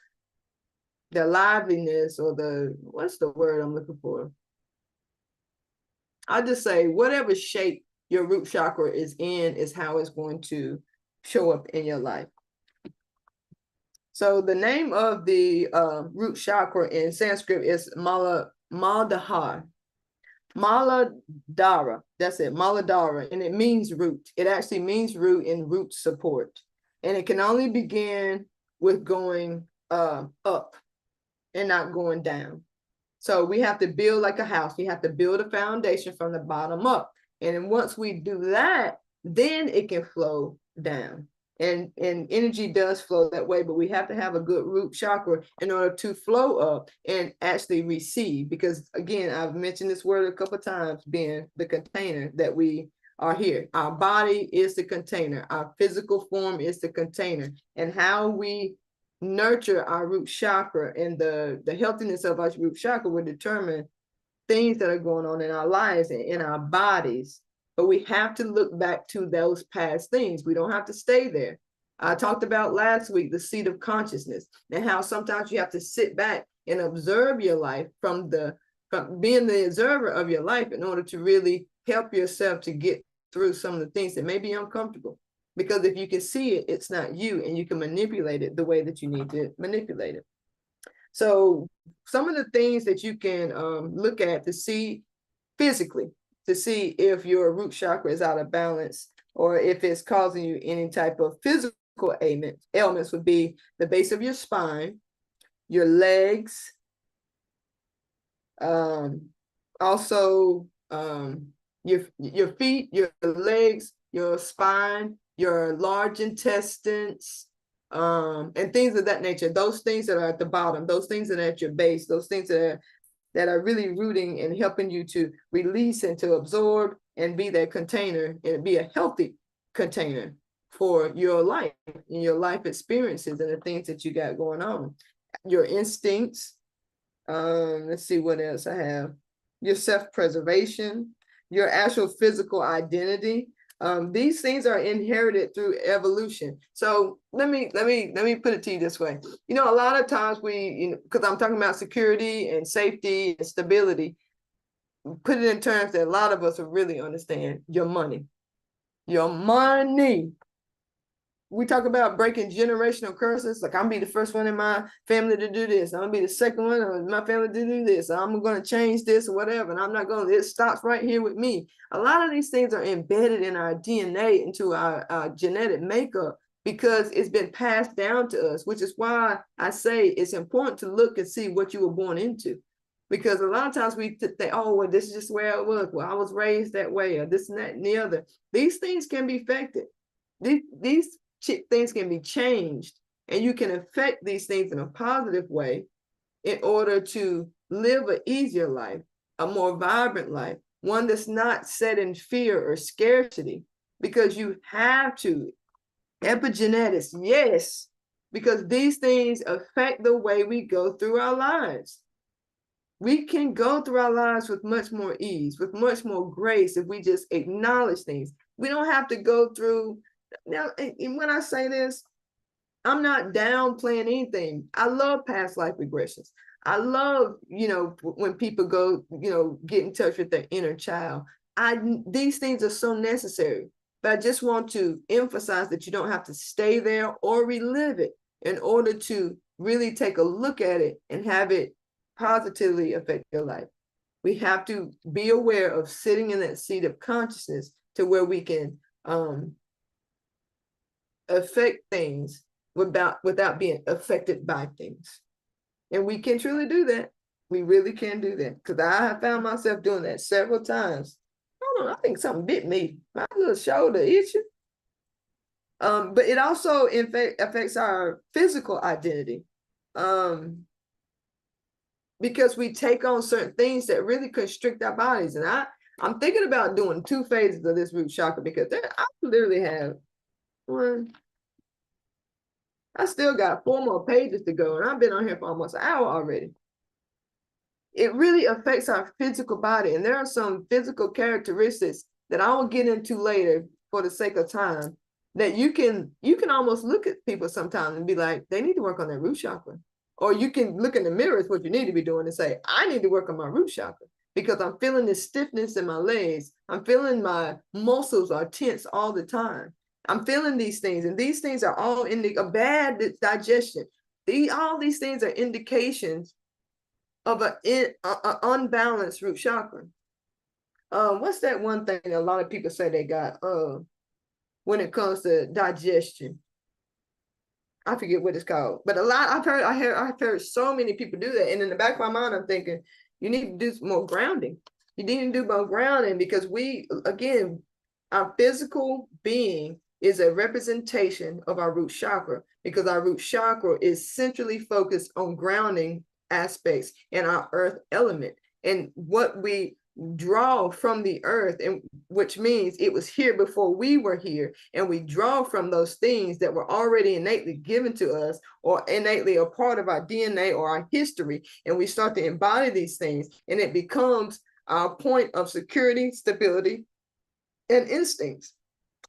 liveliness or what's the word I'm looking for? I just say whatever shape your root chakra is in is how it's going to show up in your life. So the name of the root chakra in Sanskrit is Muladhara. Muladhara, that's it, Muladhara, and it means root. It actually means root and root support. And it can only begin with going up and not going down. So we have to build like a house. We have to build a foundation from the bottom up. And then once we do that, then it can flow down. And energy does flow that way, but we have to have a good root chakra in order to flow up and actually receive. Because again, I've mentioned this word a couple of times, being the container that we are here. Our body is the container. Our physical form is the container. And how we nurture our root chakra and the healthiness of our root chakra will determine things that are going on in our lives and in our bodies. But we have to look back to those past things. We don't have to stay there. I talked about last week the seat of consciousness and how sometimes you have to sit back and observe your life from being the observer of your life in order to really help yourself to get through some of the things that may be uncomfortable. Because if you can see it, it's not you, and you can manipulate it the way that you need to manipulate it. So some of the things that you can look at to see physically, to see if your root chakra is out of balance or if it's causing you any type of physical ailments would be the base of your spine, your legs, also your feet, your legs, your spine, your large intestines, and things of that nature. Those things that are at the bottom, those things that are at your base, those things that are really rooting and helping you to release and to absorb and be that container and be a healthy container for your life and your life experiences and the things that you got going on. Your instincts, let's see what else I have. Your self-preservation, your actual physical identity. These things are inherited through evolution. So let me put it to you this way. A lot of times because I'm talking about security and safety and stability, put it in terms that a lot of us will really understand. Your money. We talk about breaking generational curses. Like, I'm gonna be the first one in my family to do this. I'm gonna be the second one in my family to do this. I'm gonna change this or whatever. And I'm not gonna, it stops right here with me. A lot of these things are embedded in our DNA, into our genetic makeup, because it's been passed down to us, which is why I say it's important to look and see what you were born into. Because a lot of times we think, oh, well, this is just where I was. Well, I was raised that way, or this and that and the other. These things can be affected. These things can be changed, and you can affect these things in a positive way in order to live an easier life, a more vibrant life, one that's not set in fear or scarcity, because you have to. Epigenetics, yes, because these things affect the way we go through our lives. We can go through our lives with much more ease, with much more grace, if we just acknowledge things. We don't have to go through. Now, and when I say this, I'm not downplaying anything. I love past life regressions. I love, when people go, get in touch with their inner child. These things are so necessary, but I just want to emphasize that you don't have to stay there or relive it in order to really take a look at it and have it positively affect your life. We have to be aware of sitting in that seat of consciousness to where we can affect things without being affected by things. And we can truly do that. We really can do that, because I have found myself doing that several times. I don't know, I think something bit me. My little shoulder itching. But it also in fact affects our physical identity. Because we take on certain things that really constrict our bodies. And I'm thinking about doing 2 phases of this root chakra, because I literally have one. I still got 4 more pages to go, and I've been on here for almost an hour already. It really affects our physical body, and there are some physical characteristics that I will get into later for the sake of time, that you can almost look at people sometimes and be like, they need to work on their root chakra. Or you can look in the mirror, is what you need to be doing, and say, I need to work on my root chakra, because I'm feeling this stiffness in my legs. I'm feeling my muscles are tense all the time. I'm feeling these things, and these things are all a bad digestion. All these things are indications of an unbalanced root chakra. What's that one thing a lot of people say they got when it comes to digestion? I forget what it's called, but I've heard so many people do that, and in the back of my mind, I'm thinking, you need to do more grounding. You need to do more grounding, because our physical being is a representation of our root chakra, because our root chakra is centrally focused on grounding aspects in our earth element, and what we draw from the earth, and which means it was here before we were here, and we draw from those things that were already innately given to us, or innately a part of our DNA or our history, and we start to embody these things, and it becomes our point of security, stability, and instincts.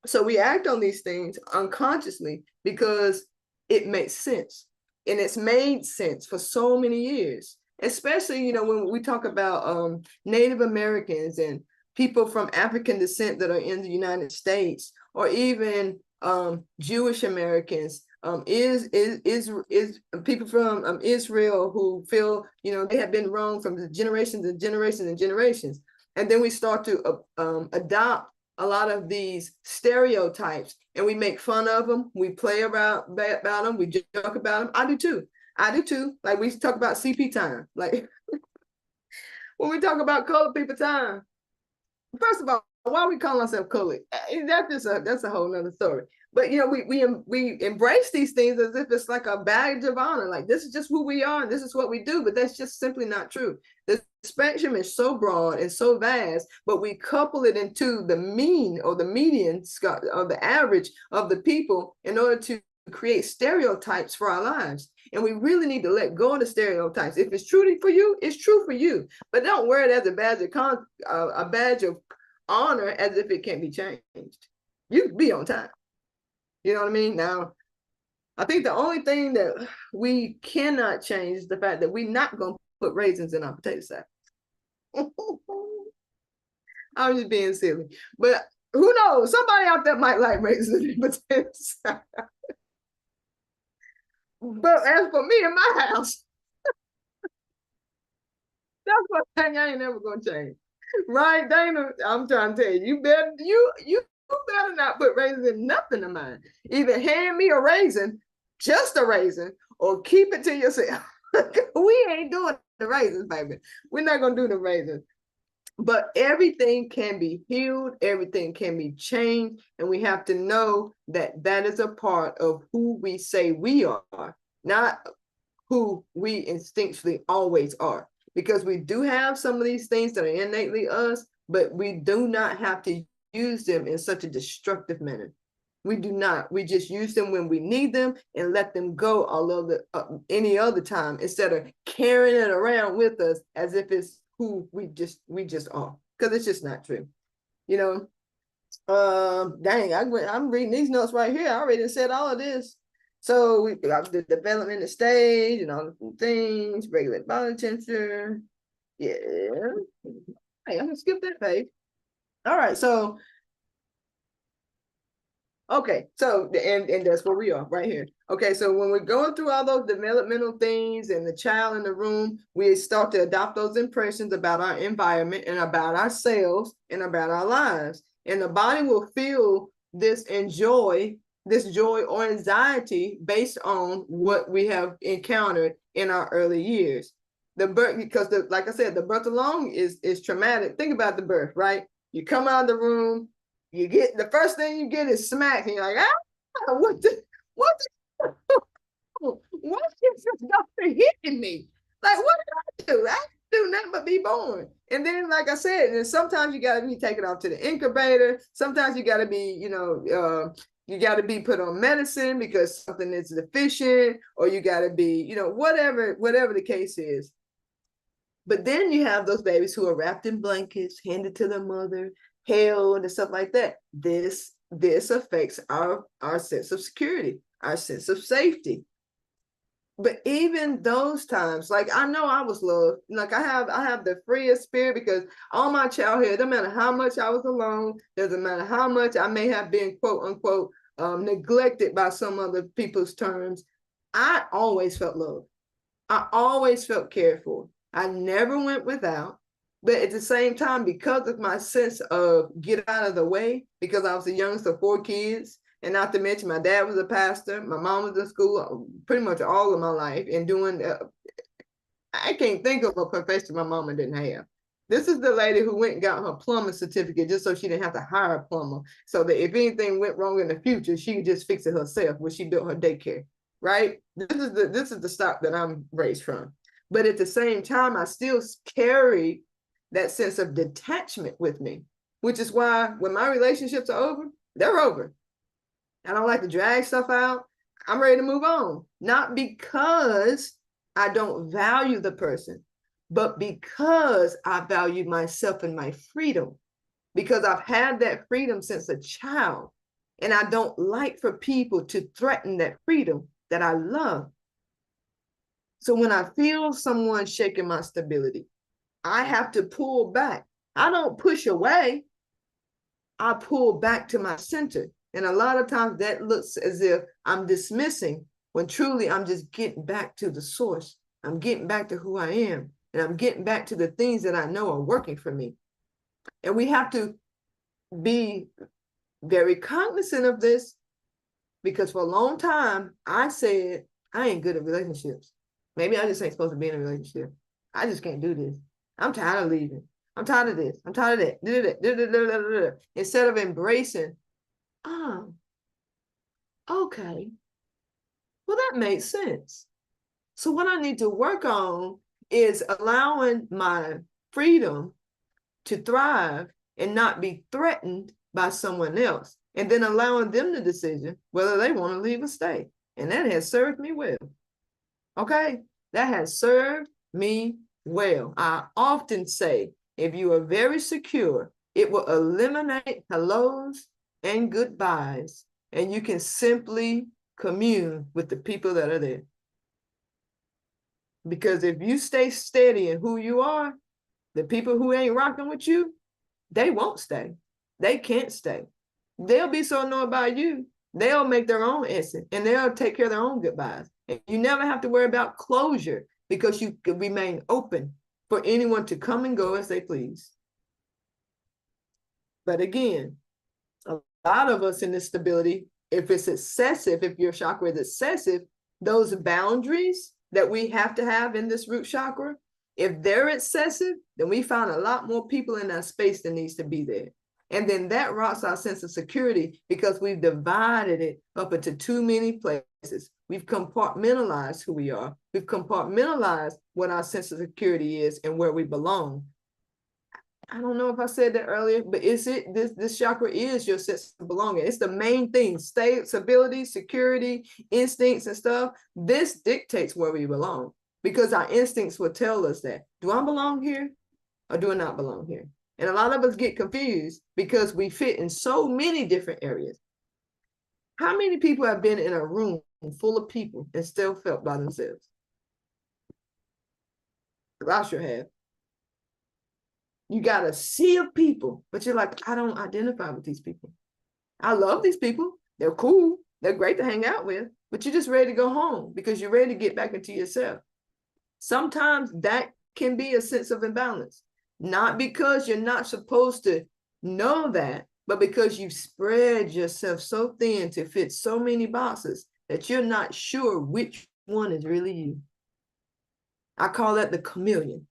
So we act on these things unconsciously because it makes sense. And it's made sense for so many years, especially, when we talk about Native Americans and people from African descent that are in the United States, or even Jewish Americans, is people from Israel who feel, they have been wrong from generations and generations and generations. And then we start to adopt a lot of these stereotypes, and we make fun of them. We play about them. We joke about them. I do too. Like, we talk about CP time. Like, when we talk about colored people time, first of all, why we call ourselves colored? That's a whole nother story. But we embrace these things as if it's like a badge of honor. Like, this is just who we are, and this is what we do. But that's just simply not true. The spectrum is so broad and so vast, but we couple it into the mean or the median or the average of the people in order to create stereotypes for our lives. And we really need to let go of the stereotypes. If it's true for you, it's true for you. But don't wear it as a badge of honor, as if it can't be changed. You can be on time. You know what I mean? Now, I think the only thing that we cannot change is the fact that we're not going to put raisins in our potato salad. I'm just being silly. But who knows? Somebody out there might like raisins in potato salad. But as for me and my house, that's one thing I ain't never going to change. Right, Dana? I'm trying to tell you, you better not put raisins in nothing of mine. Either hand me a raisin, just a raisin, or keep it to yourself. We ain't doing the raisins, baby. We're not going to do the raisins. But everything can be healed. Everything can be changed. And we have to know that that is a part of who we say we are, not who we instinctually always are. Because we do have some of these things that are innately us, but we do not have to use them in such a destructive manner. We do not. We just use them when we need them and let them go all of any other time, instead of carrying it around with us as if it's who we just are. Because it's just not true. You know, dang, I'm reading these notes right here. I already said all of this. So we got the development stage and all the things, regulate body temperature. Yeah. Hey, I'm gonna skip that page. All right, so okay, so and that's where we are right here. Okay, so when we're going through all those developmental things and the child in the room, we start to adopt those impressions about our environment and about ourselves and about our lives. And the body will feel this joy or anxiety based on what we have encountered in our early years. The birth, because like I said, the birth alone is traumatic. Think about the birth, right? You come out of the room, you get the first thing you get is smacked, and you're like, what is this doctor hitting me? Like, what did I do? I didn't do nothing but be born. And then, like I said, and sometimes you got to be taken off to the incubator. Sometimes you got to be, you got to be put on medicine because something is deficient, or you got to be, whatever the case is. But then you have those babies who are wrapped in blankets, handed to their mother, held and stuff like that. This affects our sense of security, our sense of safety. But even those times, like, I know I was loved. Like, I have the freest spirit, because all my childhood, no matter how much I was alone, doesn't matter how much I may have been, quote unquote, neglected by some other people's terms, I always felt loved. I always felt cared for. I never went without. But at the same time, because of my sense of get out of the way, because I was the youngest of 4 kids, and not to mention my dad was a pastor, my mom was in school pretty much all of my life, and doing, I can't think of a profession my mama didn't have. This is the lady who went and got her plumbing certificate just so she didn't have to hire a plumber, so that if anything went wrong in the future, she could just fix it herself when she built her daycare, right? This is the stock that I'm raised from. But at the same time, I still carry that sense of detachment with me, which is why when my relationships are over, they're over. I don't like to drag stuff out. I'm ready to move on. Not because I don't value the person, but because I value myself and my freedom. Because I've had that freedom since a child. And I don't like for people to threaten that freedom that I love. So when I feel someone shaking my stability, I have to pull back. I don't push away. I pull back to my center. And a lot of times that looks as if I'm dismissing, when truly I'm just getting back to the source. I'm getting back to who I am. And I'm getting back to the things that I know are working for me. And we have to be very cognizant of this, because for a long time, I said, I ain't good at relationships. Maybe I just ain't supposed to be in a relationship. I just can't do this. I'm tired of leaving. I'm tired of this. I'm tired of that. Instead of embracing, okay, well, that makes sense. So what I need to work on is allowing my freedom to thrive and not be threatened by someone else, and then allowing them the decision whether they want to leave or stay. And that has served me well. Okay, that has served me well. I often say, if you are very secure, it will eliminate hellos and goodbyes, and you can simply commune with the people that are there. Because if you stay steady in who you are, the people who ain't rocking with you, they won't stay. They can't stay. They'll be so annoyed by you, they'll make their own exit, and they'll take care of their own goodbyes. And you never have to worry about closure, because you can remain open for anyone to come and go as they please. But again, a lot of us in this stability, if it's excessive, if your chakra is excessive, those boundaries that we have to have in this root chakra, if they're excessive, then we find a lot more people in that space that needs to be there. And then that rots our sense of security, because we've divided it up into too many places. We've compartmentalized who we are. We've compartmentalized what our sense of security is and where we belong. I don't know if I said that earlier, but this chakra is your sense of belonging. It's the main thing: stability, security, instincts and stuff. This dictates where we belong because our instincts will tell us that. Do I belong here or do I not belong here? And a lot of us get confused because we fit in so many different areas. How many people have been in a room full of people and still felt by themselves? I sure have. You got a sea of people, but you're like, I don't identify with these people. I love these people. They're cool. They're great to hang out with, but you're just ready to go home because you're ready to get back into yourself. Sometimes that can be a sense of imbalance, not because you're not supposed to know that, but because you've spread yourself so thin to fit so many boxes that you're not sure which one is really you. I call that the chameleon.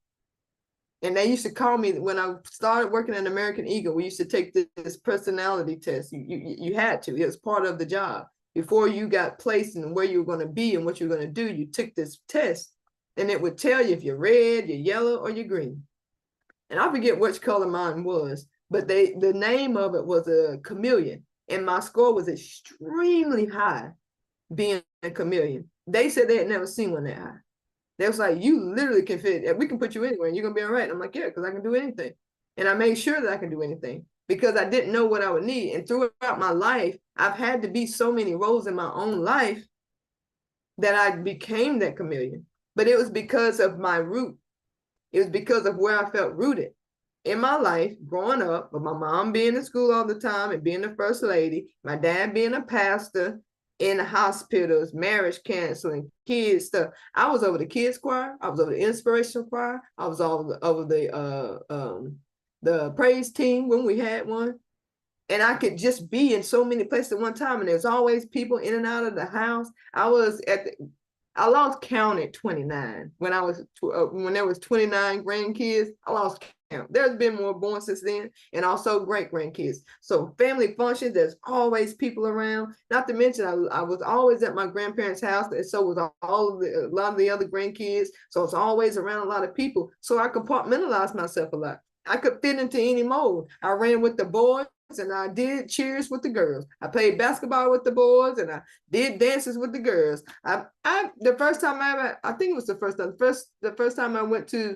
And they used to call me, when I started working at American Eagle, we used to take this personality test. You had to. It was part of the job. Before you got placed in where you were going to be and what you're going to do, you took this test, and it would tell you if you're red, you're yellow, or you're green. And I forget which color mine was, but the name of it was a chameleon. And my score was extremely high being a chameleon. They said they had never seen one that high. They was like, you literally can fit, we can put you anywhere and you're going to be all right. And I'm like, yeah, because I can do anything. And I made sure that I can do anything because I didn't know what I would need. And throughout my life, I've had to be so many roles in my own life that I became that chameleon. But it was because of my root. It was because of where I felt rooted in my life growing up, with my mom being in school all the time and being the first lady, my dad being a pastor, in the hospitals, marriage counseling, kids stuff. I was over the kids choir. I was over the inspirational choir. I was over the praise team when we had one. And I could just be in so many places at one time. And there's always people in and out of the house. I lost count at 29 when there was 29 grandkids. I lost count. There's been more born since then, and also great grandkids. So family functions, there's always people around. Not to mention, I was always at my grandparents' house, and so was a lot of the other grandkids. So it's always around a lot of people. So I compartmentalized myself a lot. I could fit into any mold. I ran with the boys and I did cheers with the girls. I played basketball with the boys and I did dances with the girls. The first time I think it was the first time I went to,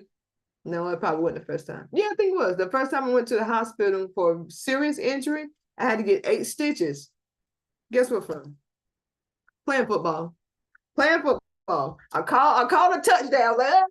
no, it probably wasn't the first time. Yeah, I think it was. The first time I went to the hospital for serious injury, I had to get 8 stitches. Guess what from? Playing football. Playing football. I called a touchdown, man.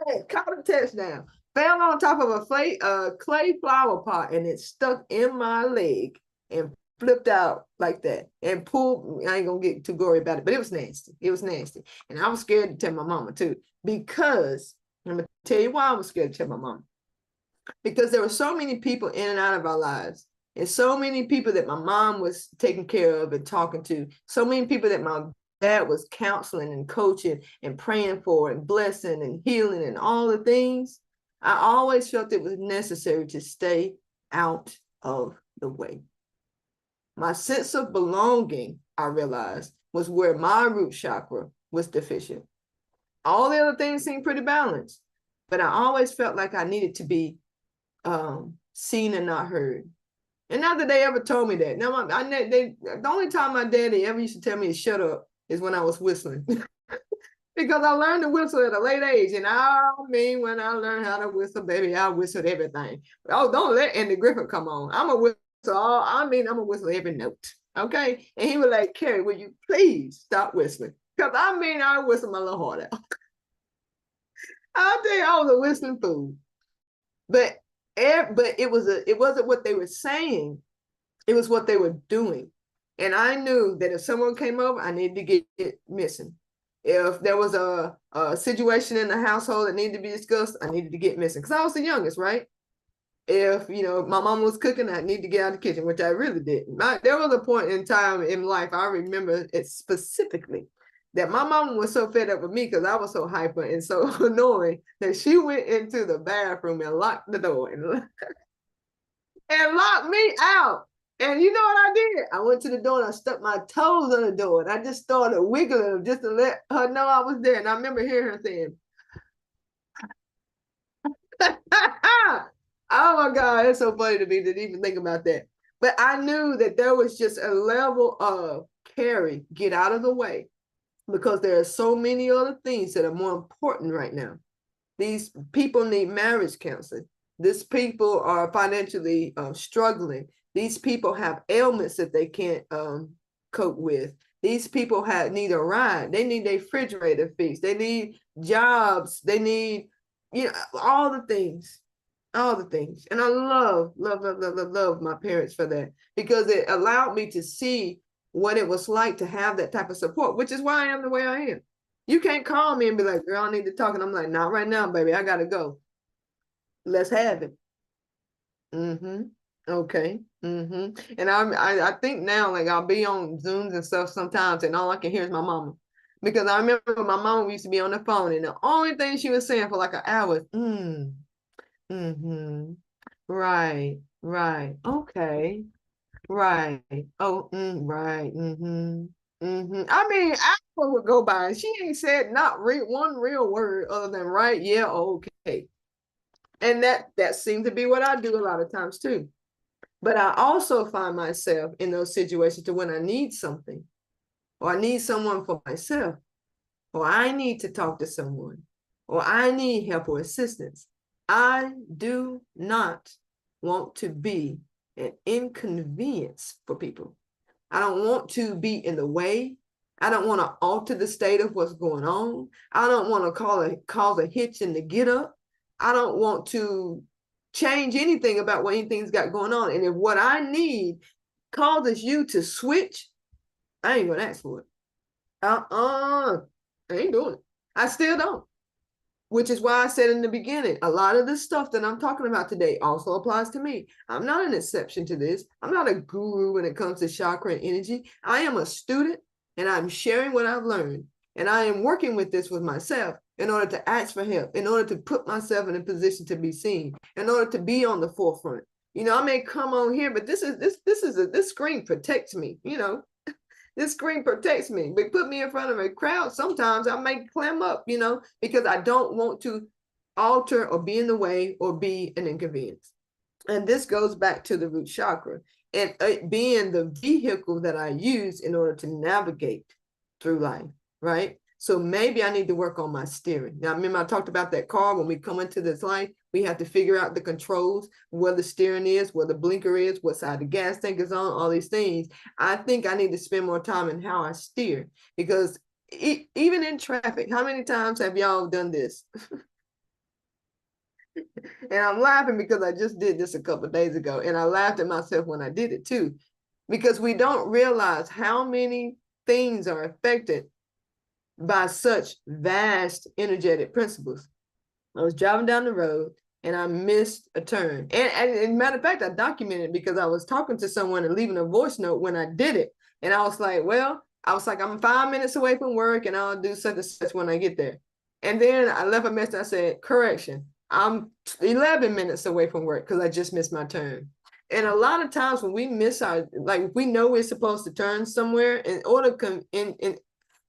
Hey, called a touchdown. Fell on top of a clay flower pot and it stuck in my leg and flipped out like that and pulled. I ain't gonna get too gory about it, but it was nasty. It was nasty. And I was scared to tell my mama too, because I'm gonna tell you why I was scared to tell my mama. Because there were so many people in and out of our lives, and so many people that my mom was taking care of and talking to, so many people that my dad was counseling and coaching and praying for and blessing and healing and all the things. I always felt it was necessary to stay out of the way. My sense of belonging, I realized, was where my root chakra was deficient. All the other things seemed pretty balanced, but I always felt like I needed to be seen and not heard. And not that they ever told me that. Now, the only time my daddy ever used to tell me to shut up is when I was whistling. Because I learned to whistle at a late age. And I mean, when I learned how to whistle, baby, I whistled everything. Oh, don't let Andy Griffin come on. I'm a whistle. I'm a whistle every note. Okay. And he was like, Carrie, will you please stop whistling? Because I whistle my little heart out. I'll tell you, I was a whistling fool. But it wasn't what they were saying. It was what they were doing. And I knew that if someone came over, I needed to get it missing. If there was a situation in the household that needed to be discussed, I needed to get missing because I was the youngest, right? If, my mom was cooking, I needed to get out of the kitchen, which I really didn't. There was a point in time in life, I remember it specifically, that my mom was so fed up with me because I was so hyper and so annoying that she went into the bathroom and locked the door and locked me out. And you know what I did? I went to the door and I stuck my toes on the door and I just started wiggling them just to let her know I was there. And I remember hearing her saying, oh my God, it's so funny to me to even think about that. But I knew that there was just a level of Carrie, get out of the way, because there are so many other things that are more important right now. These people need marriage counseling. These people are financially struggling. These people have ailments that they can't cope with. These people need a ride. They need their refrigerator fixed. They need jobs. They need, all the things. All the things. And I love my parents for that, because it allowed me to see what it was like to have that type of support, which is why I am the way I am. You can't call me and be like, girl, I need to talk. And I'm like, not right now, baby. I got to go. Let's have it. Okay. And I think now, like, I'll be on Zooms and stuff sometimes, and all I can hear is my mama. Because I remember my mama used to be on the phone, and the only thing she was saying for like an hour was, right, okay, right, oh, right, I mean, hours would go by and she ain't said not one real word other than right, yeah, okay. And that seems to be what I do a lot of times too. But I also find myself in those situations to when I need something, or I need someone for myself, or I need to talk to someone, or I need help or assistance. I do not want to be an inconvenience for people. I don't want to be in the way. I don't want to alter the state of what's going on. I don't want to cause a hitch in the get up. I don't want to change anything about what anything's got going on. And if what I need causes you to switch, I ain't gonna ask for it. I ain't doing it. I still don't. Which is why I said in the beginning, a lot of the stuff that I'm talking about today also applies to me. I'm not an exception to this. I'm not a guru when it comes to chakra and energy. I am a student, and I'm sharing what I've learned. And I am working with this with myself in order to ask for help, in order to put myself in a position to be seen, in order to be on the forefront. I may come on here, but this screen protects me, This screen protects me, but put me in front of a crowd. Sometimes I may clam up, because I don't want to alter or be in the way or be an inconvenience. And this goes back to the root chakra and it being the vehicle that I use in order to navigate through life, right? So maybe I need to work on my steering. Now, remember I talked about that car. When we come into this life, we have to figure out the controls, where the steering is, where the blinker is, what side the gas tank is on, all these things. I think I need to spend more time in how I steer, because even in traffic, how many times have y'all done this? And I'm laughing because I just did this a couple of days ago, and I laughed at myself when I did it too, because we don't realize how many things are affected by such vast energetic principles. I was driving down the road and I missed a turn. And matter of fact, I documented because I was talking to someone and leaving a voice note when I did it. And I was like, I'm 5 minutes away from work and I'll do such and such when I get there. And then I left a message. I said, correction, I'm 11 minutes away from work because I just missed my turn. And a lot of times when we miss we know we're supposed to turn somewhere, in order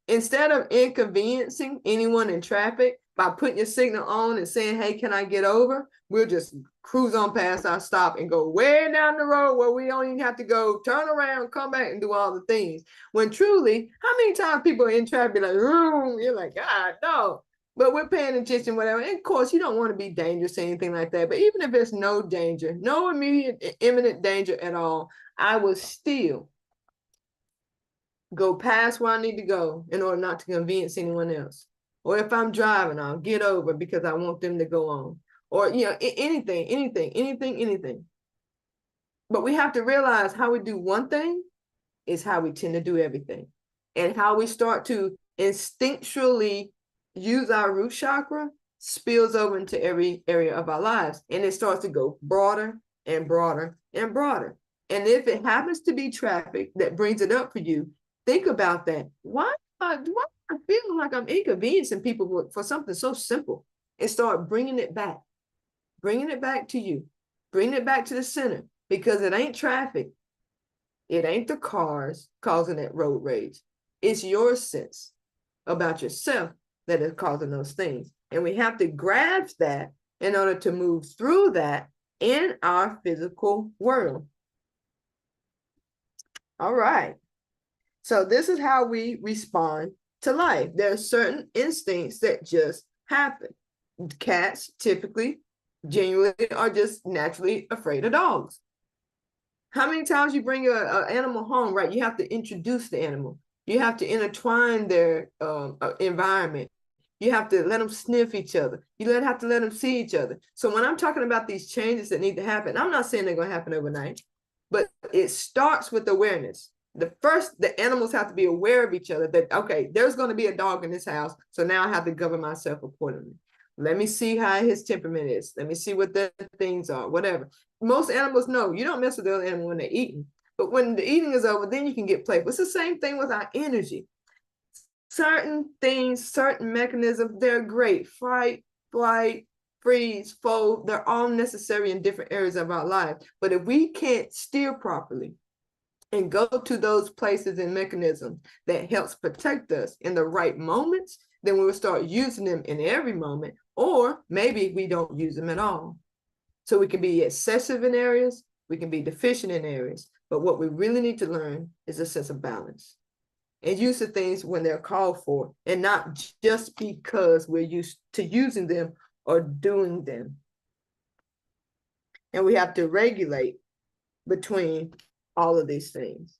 instead of inconveniencing anyone in traffic by putting your signal on and saying, hey, can I get over? We'll just cruise on past our stop and go way down the road where we don't even have to go turn around, come back and do all the things. When truly, how many times people are in traffic be like, you're like, God, no. But we're paying attention, whatever. And of course, you don't want to be dangerous or anything like that. But even if there's no danger, no immediate, imminent danger at all, I will still go past where I need to go in order not to convince anyone else. Or if I'm driving, I'll get over because I want them to go on. Or, anything. But we have to realize how we do one thing is how we tend to do everything. And how we start to instinctually use our root chakra spills over into every area of our lives. And it starts to go broader and broader and broader. And if it happens to be traffic that brings it up for you, think about that. Why am I feeling like I'm inconveniencing people for something so simple? And start bringing it back to you, bringing it back to the center, because it ain't traffic. It ain't the cars causing that road rage. It's your sense about yourself that is causing those things. And we have to grasp that in order to move through that in our physical world. All right. So this is how we respond to life. There are certain instincts that just happen. Cats typically, genuinely are just naturally afraid of dogs. How many times you bring an animal home, right? You have to introduce the animal. You have to intertwine their environment. You have to let them sniff each other. You have to let them see each other. So when I'm talking about these changes that need to happen, I'm not saying they're going to happen overnight, but it starts with awareness. The animals have to be aware of each other that, okay, there's going to be a dog in this house. So now I have to govern myself accordingly. Let me see how his temperament is. Let me see what the things are, whatever. Most animals know you don't mess with the other animal when they're eating. But when the eating is over, then you can get playful. It's the same thing with our energy. Certain things, certain mechanisms, they're great. Fight, flight, freeze, fold, they're all necessary in different areas of our life. But if we can't steer properly and go to those places and mechanisms that helps protect us in the right moments, then we will start using them in every moment, or maybe we don't use them at all. So we can be excessive in areas, we can be deficient in areas, but what we really need to learn is a sense of balance and use the things when they're called for, and not just because we're used to using them or doing them. And we have to regulate between all of these things.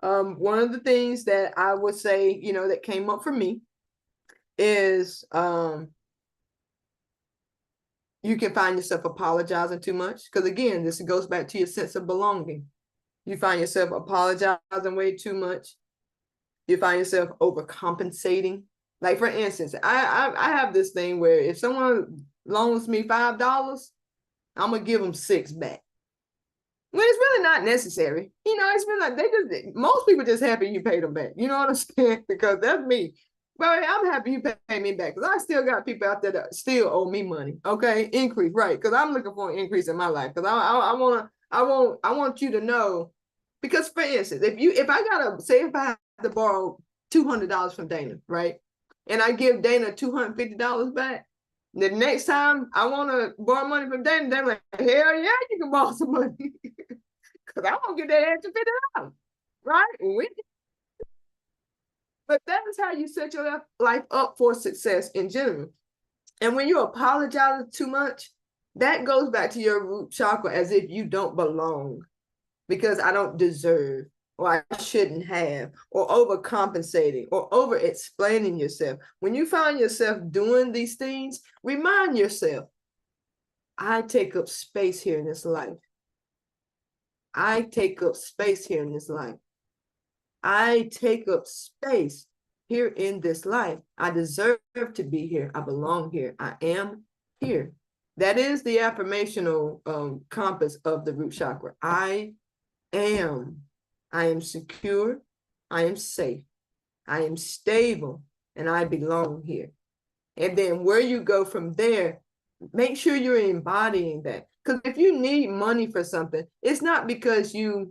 One of the things that I would say, that came up for me is you can find yourself apologizing too much. Because again, this goes back to your sense of belonging. You find yourself apologizing way too much. You find yourself overcompensating. Like for instance, I have this thing where if someone loans me $5, I'm gonna give them $6 back. When it's really not necessary. It's really like most people just happy you paid them back. You know what I'm saying? Because that's me. But I'm happy you pay me back, because I still got people out there that still owe me money. Okay, increase, right? Because I'm looking for an increase in my life. Because I want you to know. Because for instance, if I have to borrow $200 from Dana, right, and I give Dana $250 back, the next time I want to borrow money from Dana, they're like, hell yeah, you can borrow some money. Because I won't get that extra $50, right? But that is how you set your life up for success in general. And when you apologize too much, that goes back to your root chakra, as if you don't belong, because I don't deserve, or I shouldn't have, or overcompensating, or over-explaining yourself. When you find yourself doing these things, remind yourself, I take up space here in this life. I take up space here in this life. I take up space here in this life. I deserve to be here. I belong here. I am here. That is the affirmational compass of the root chakra. I am secure. I am safe. I am stable, and I belong here. And then where you go from there, make sure you're embodying that. Because if you need money for something, it's not because it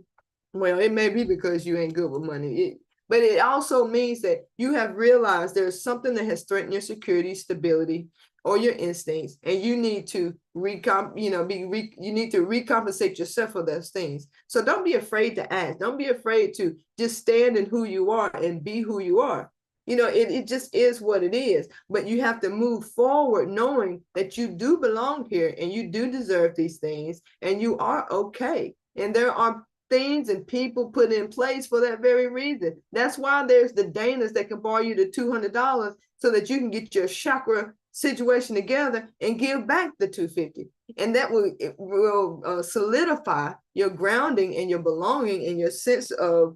may be because you ain't good with money. But it also means that you have realized there's something that has threatened your security, stability, or your instincts, and you need to recompensate yourself for those things. So don't be afraid to ask. Don't be afraid to just stand in who you are and be who you are. It just is what it is. But you have to move forward knowing that you do belong here and you do deserve these things and you are okay. And there are things and people put in place for that very reason. That's why there's the Danas that can borrow you the $200 so that you can get your chakra situation together and give back the $250. And that will solidify your grounding and your belonging and your sense of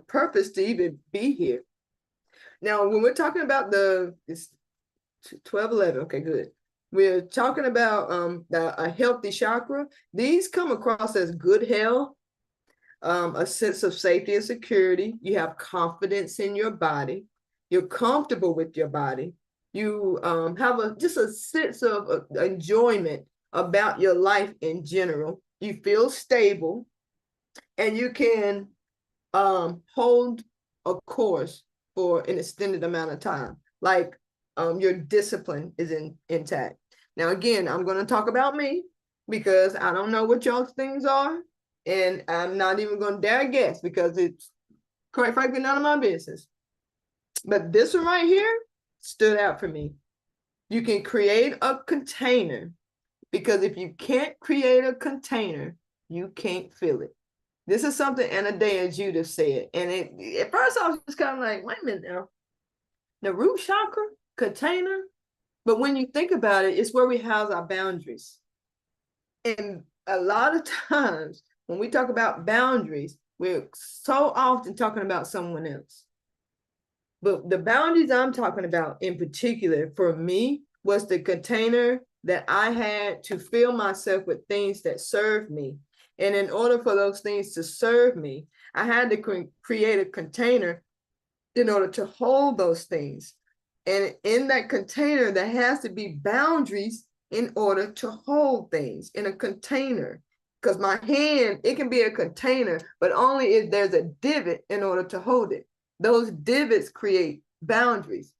purpose to even be here. Now, when we're talking about it's 1211, okay, good. We're talking about a healthy chakra. These come across as good health, a sense of safety and security. You have confidence in your body. You're comfortable with your body. You have just a sense of enjoyment about your life in general. you feel stable, and you can hold a course for an extended amount of time. Like your discipline is intact. Now, again, I'm going to talk about me because I don't know what y'all's things are. And I'm not even going to dare guess because it's, quite frankly, none of my business. But this one right here stood out for me. You can create a container, because if you can't create a container, you can't fill it. This is something Anadea Judith said. And at first I was just kind of like, wait a minute now. The root chakra container. But when you think about it, it's where we house our boundaries. And a lot of times when we talk about boundaries, we're so often talking about someone else. But the boundaries I'm talking about in particular for me was the container that I had to fill myself with things that served me. And in order for those things to serve me, I had to create a container in order to hold those things. And in that container, there has to be boundaries in order to hold things in a container. Because my hand, it can be a container, but only if there's a divot in order to hold it. Those divots create boundaries.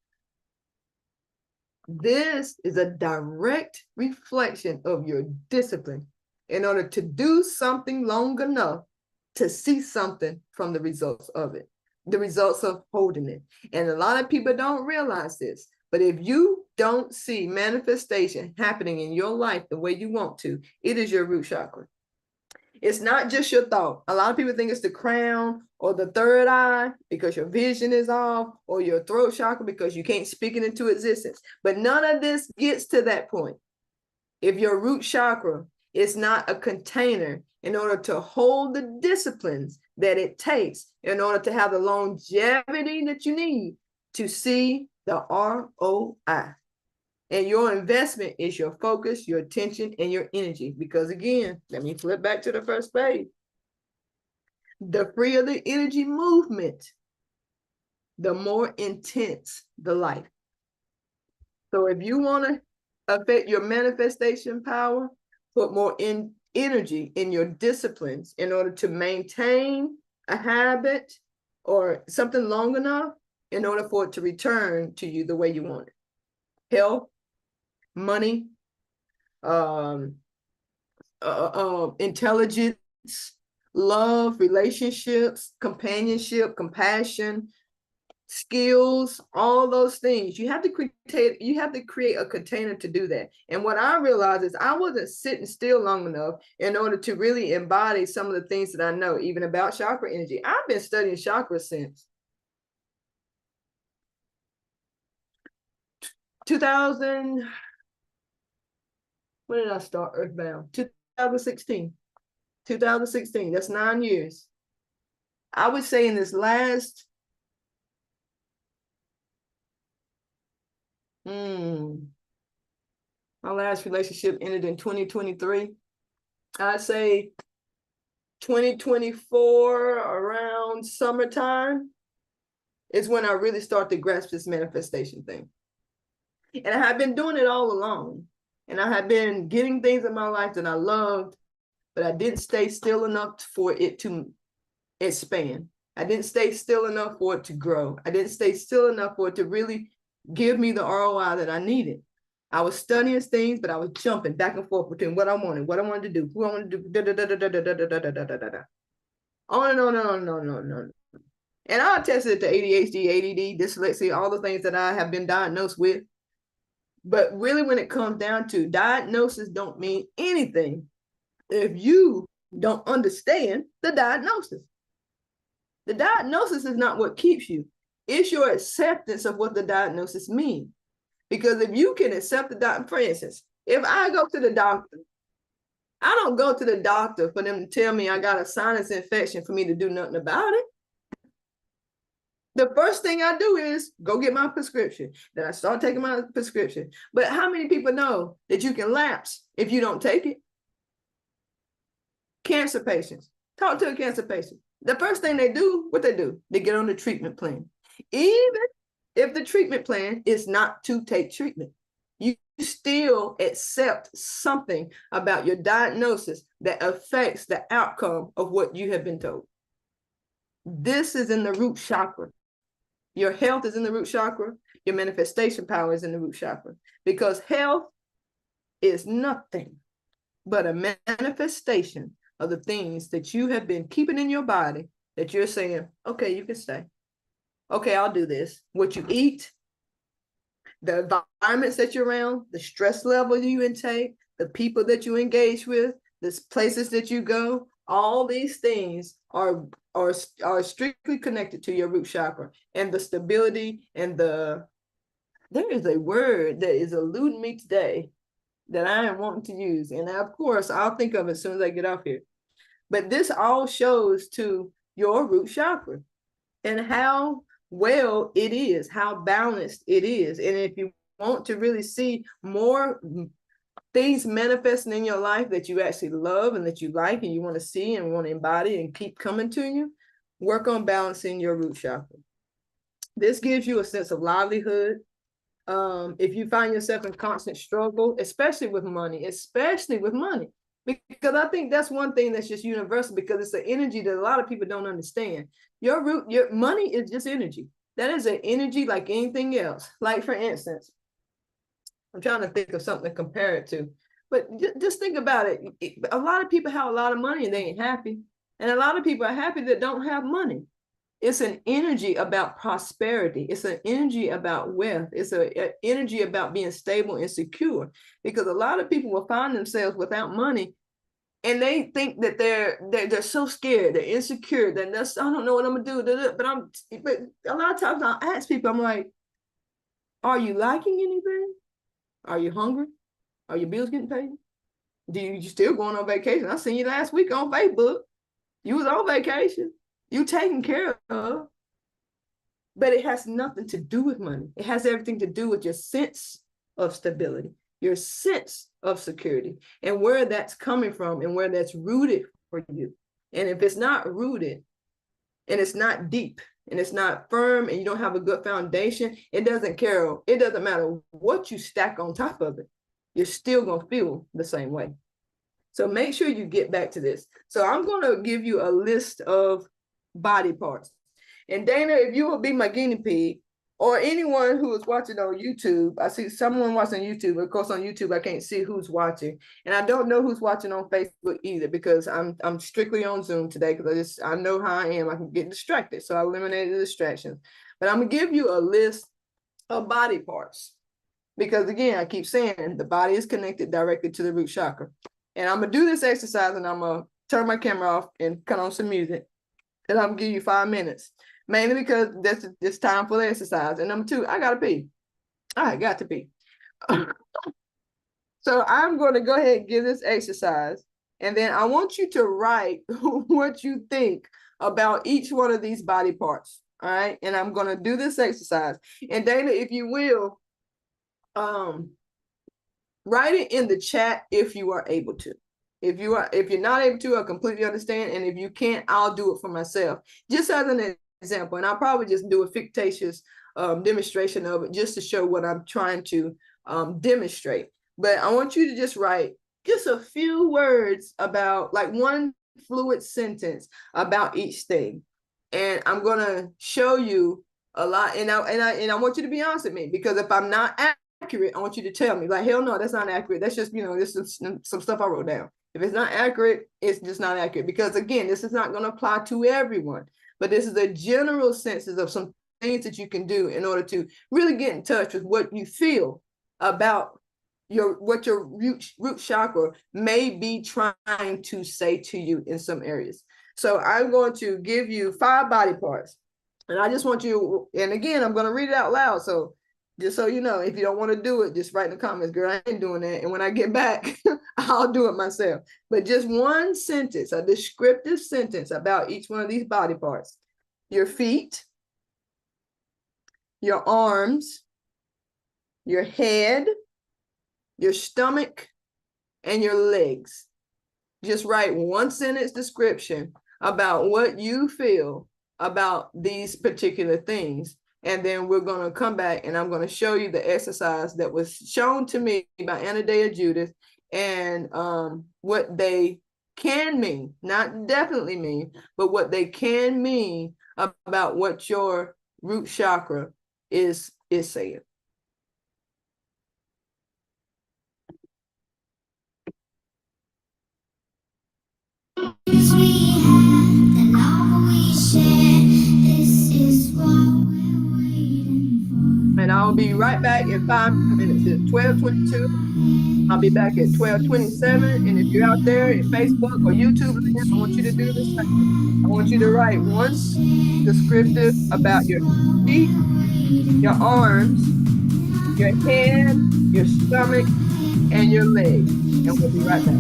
This is a direct reflection of your discipline in order to do something long enough to see something from the results of it, the results of holding it. And a lot of people don't realize this, but if you don't see manifestation happening in your life the way you want to, it is your root chakra. It's not just your thought. A lot of people think it's the crown or the third eye because your vision is off, or your throat chakra because you can't speak it into existence. But none of this gets to that point. If your root chakra is not a container in order to hold the disciplines that it takes in order to have the longevity that you need to see the ROI. And your investment is your focus, your attention, and your energy. Because again, let me flip back to the first page. The freer the energy movement, the more intense the light. So if you want to affect your manifestation power, put more energy in your disciplines in order to maintain a habit or something long enough in order for it to return to you the way you want it. Health, money, intelligence, love, relationships, companionship, compassion, skills, all those things. You have to create a container to do that. And what I realized is I wasn't sitting still long enough in order to really embody some of the things that I know, even about chakra energy. I've been studying chakra since 2000. When did I start Earthbound? 2016. 2016. That's 9 years. I would say in this last my last relationship ended in 2023. I'd say 2024, around summertime, is when I really start to grasp this manifestation thing. And I have been doing it all along. And I have been getting things in my life that I loved, but I didn't stay still enough for it to expand. I didn't stay still enough for it to grow. I didn't stay still enough for it to really give me the ROI that I needed. I was studying things, but I was jumping back and forth between what I wanted to do, who I wanted to do, on and on and on and on and on and on. And I attested it to ADHD, ADD, dyslexia, all the things that I have been diagnosed with. But really, when it comes down to diagnosis, don't mean anything if you don't understand the diagnosis. The diagnosis is not what keeps you. It's your acceptance of what the diagnosis means. Because if you can accept the doctor, for instance, if I go to the doctor, I don't go to the doctor for them to tell me I got a sinus infection for me to do nothing about it. The first thing I do is go get my prescription. Then I start taking my prescription. But how many people know that you can lapse if you don't take it? Cancer patients. Talk to a cancer patient. The first thing they do, what they do, they get on the treatment plan. Even if the treatment plan is not to take treatment, you still accept something about your diagnosis that affects the outcome of what you have been told. This is in the root chakra. Your health is in the root chakra. Your manifestation power is in the root chakra, because health is nothing but a manifestation of the things that you have been keeping in your body that you're saying, okay, you can stay. Okay, I'll do this. What you eat, the environments that you're around, the stress level you intake, the people that you engage with, the places that you go, all these things are strictly connected to your root chakra, and the stability and there is a word that is eluding me today that I am wanting to use. And of course, I'll think of it as soon as I get off here. But this all shows to your root chakra and how well it is, how balanced it is. And if you want to really see more things manifesting in your life that you actually love and that you like and you want to see and want to embody and keep coming to you, work on balancing your root chakra. This gives you a sense of livelihood. If you find yourself in constant struggle, especially with money, because I think that's one thing that's just universal, because it's an energy that a lot of people don't understand. Your money is just energy. That is an energy like anything else. Like, for instance, I'm trying to think of something to compare it to, but just think about it. A lot of people have a lot of money and they ain't happy. And a lot of people are happy that don't have money. It's an energy about prosperity. It's an energy about wealth. It's an energy about being stable and secure, because a lot of people will find themselves without money and they think that they're so scared, they're insecure, that I don't know what I'm gonna do. But a lot of times I'll ask people, I'm like, are you lacking anything? Are you hungry? Are your bills getting paid? Do you still going on vacation? I seen you last week on Facebook. You was on vacation. You taken care of. But it has nothing to do with money. It has everything to do with your sense of stability, your sense of security, and where that's coming from and where that's rooted for you. And if it's not rooted and it's not deep and it's not firm and you don't have a good foundation, it doesn't matter what you stack on top of it. You're still going to feel the same way. So make sure you get back to this. So I'm going to give you a list of body parts. And Dana, if you will be my guinea pig, or anyone who is watching on YouTube, I see someone watching YouTube. Of course, on YouTube, I can't see who's watching. And I don't know who's watching on Facebook either, because I'm strictly on Zoom today, because I know how I am. I can get distracted. So I eliminated the distractions. But I'm going to give you a list of body parts, because again, I keep saying the body is connected directly to the root chakra. And I'm going to do this exercise, and I'm going to turn my camera off and cut on some music. And I'm going to give you 5 minutes. Mainly because it's time for the exercise. And number 2, I gotta pee. I got to pee. So I'm going to go ahead and give this exercise. And then I want you to write what you think about each one of these body parts. All right. And I'm going to do this exercise. And Dana, if you will, write it in the chat if you are able to. If you're not able to, I completely understand. And if you can't, I'll do it for myself. Just as an example, and I'll probably just do a fictitious demonstration of it just to show what I'm trying to demonstrate. But I want you to just write just a few words about, like, one fluid sentence about each thing. And I'm going to show you a lot. And I want you to be honest with me, because if I'm not accurate, I want you to tell me, like, hell no, that's not accurate. That's just, this is some stuff I wrote down. If it's not accurate, it's just not accurate. Because again, this is not going to apply to everyone. But this is a general sense of some things that you can do in order to really get in touch with what you feel about what your root chakra may be trying to say to you in some areas. So I'm going to give you 5 body parts. And I just want you, and again, I'm going to read it out loud. So just so you know, if you don't want to do it, just write in the comments, girl, I ain't doing that. And when I get back, I'll do it myself. But just one sentence, a descriptive sentence about each one of these body parts. Your feet, your arms, your head, your stomach, and your legs. Just write one sentence description about what you feel about these particular things. And then we're going to come back and I'm going to show you the exercise that was shown to me by Anadea Judith, and what they can mean, not definitely mean, but what they can mean about what your root chakra is saying. And I'll be right back in 5 minutes. It's 12:22. I'll be back at 12:27. And if you're out there in Facebook or YouTube, I want you to do the same. I want you to write one descriptive about your feet, your arms, your head, your stomach, and your legs. And we'll be right back.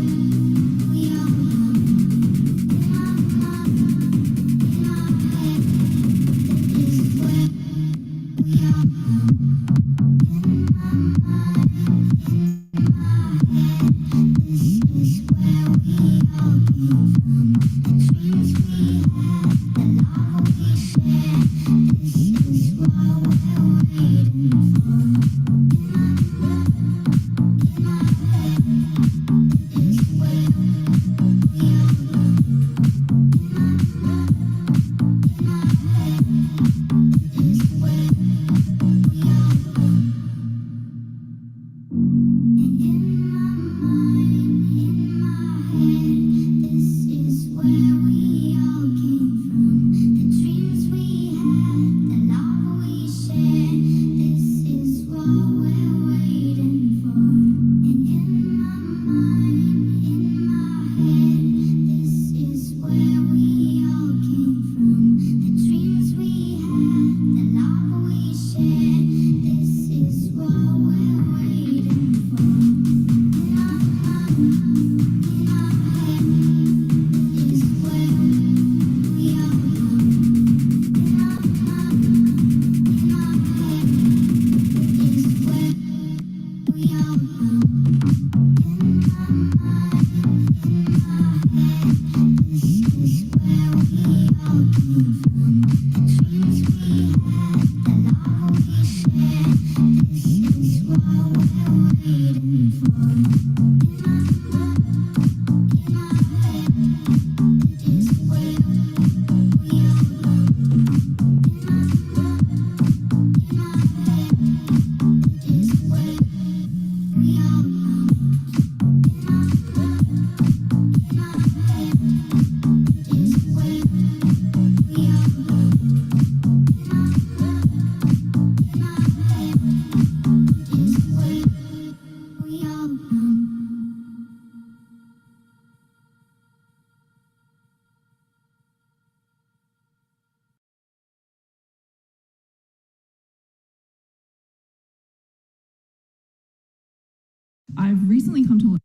I've recently come to it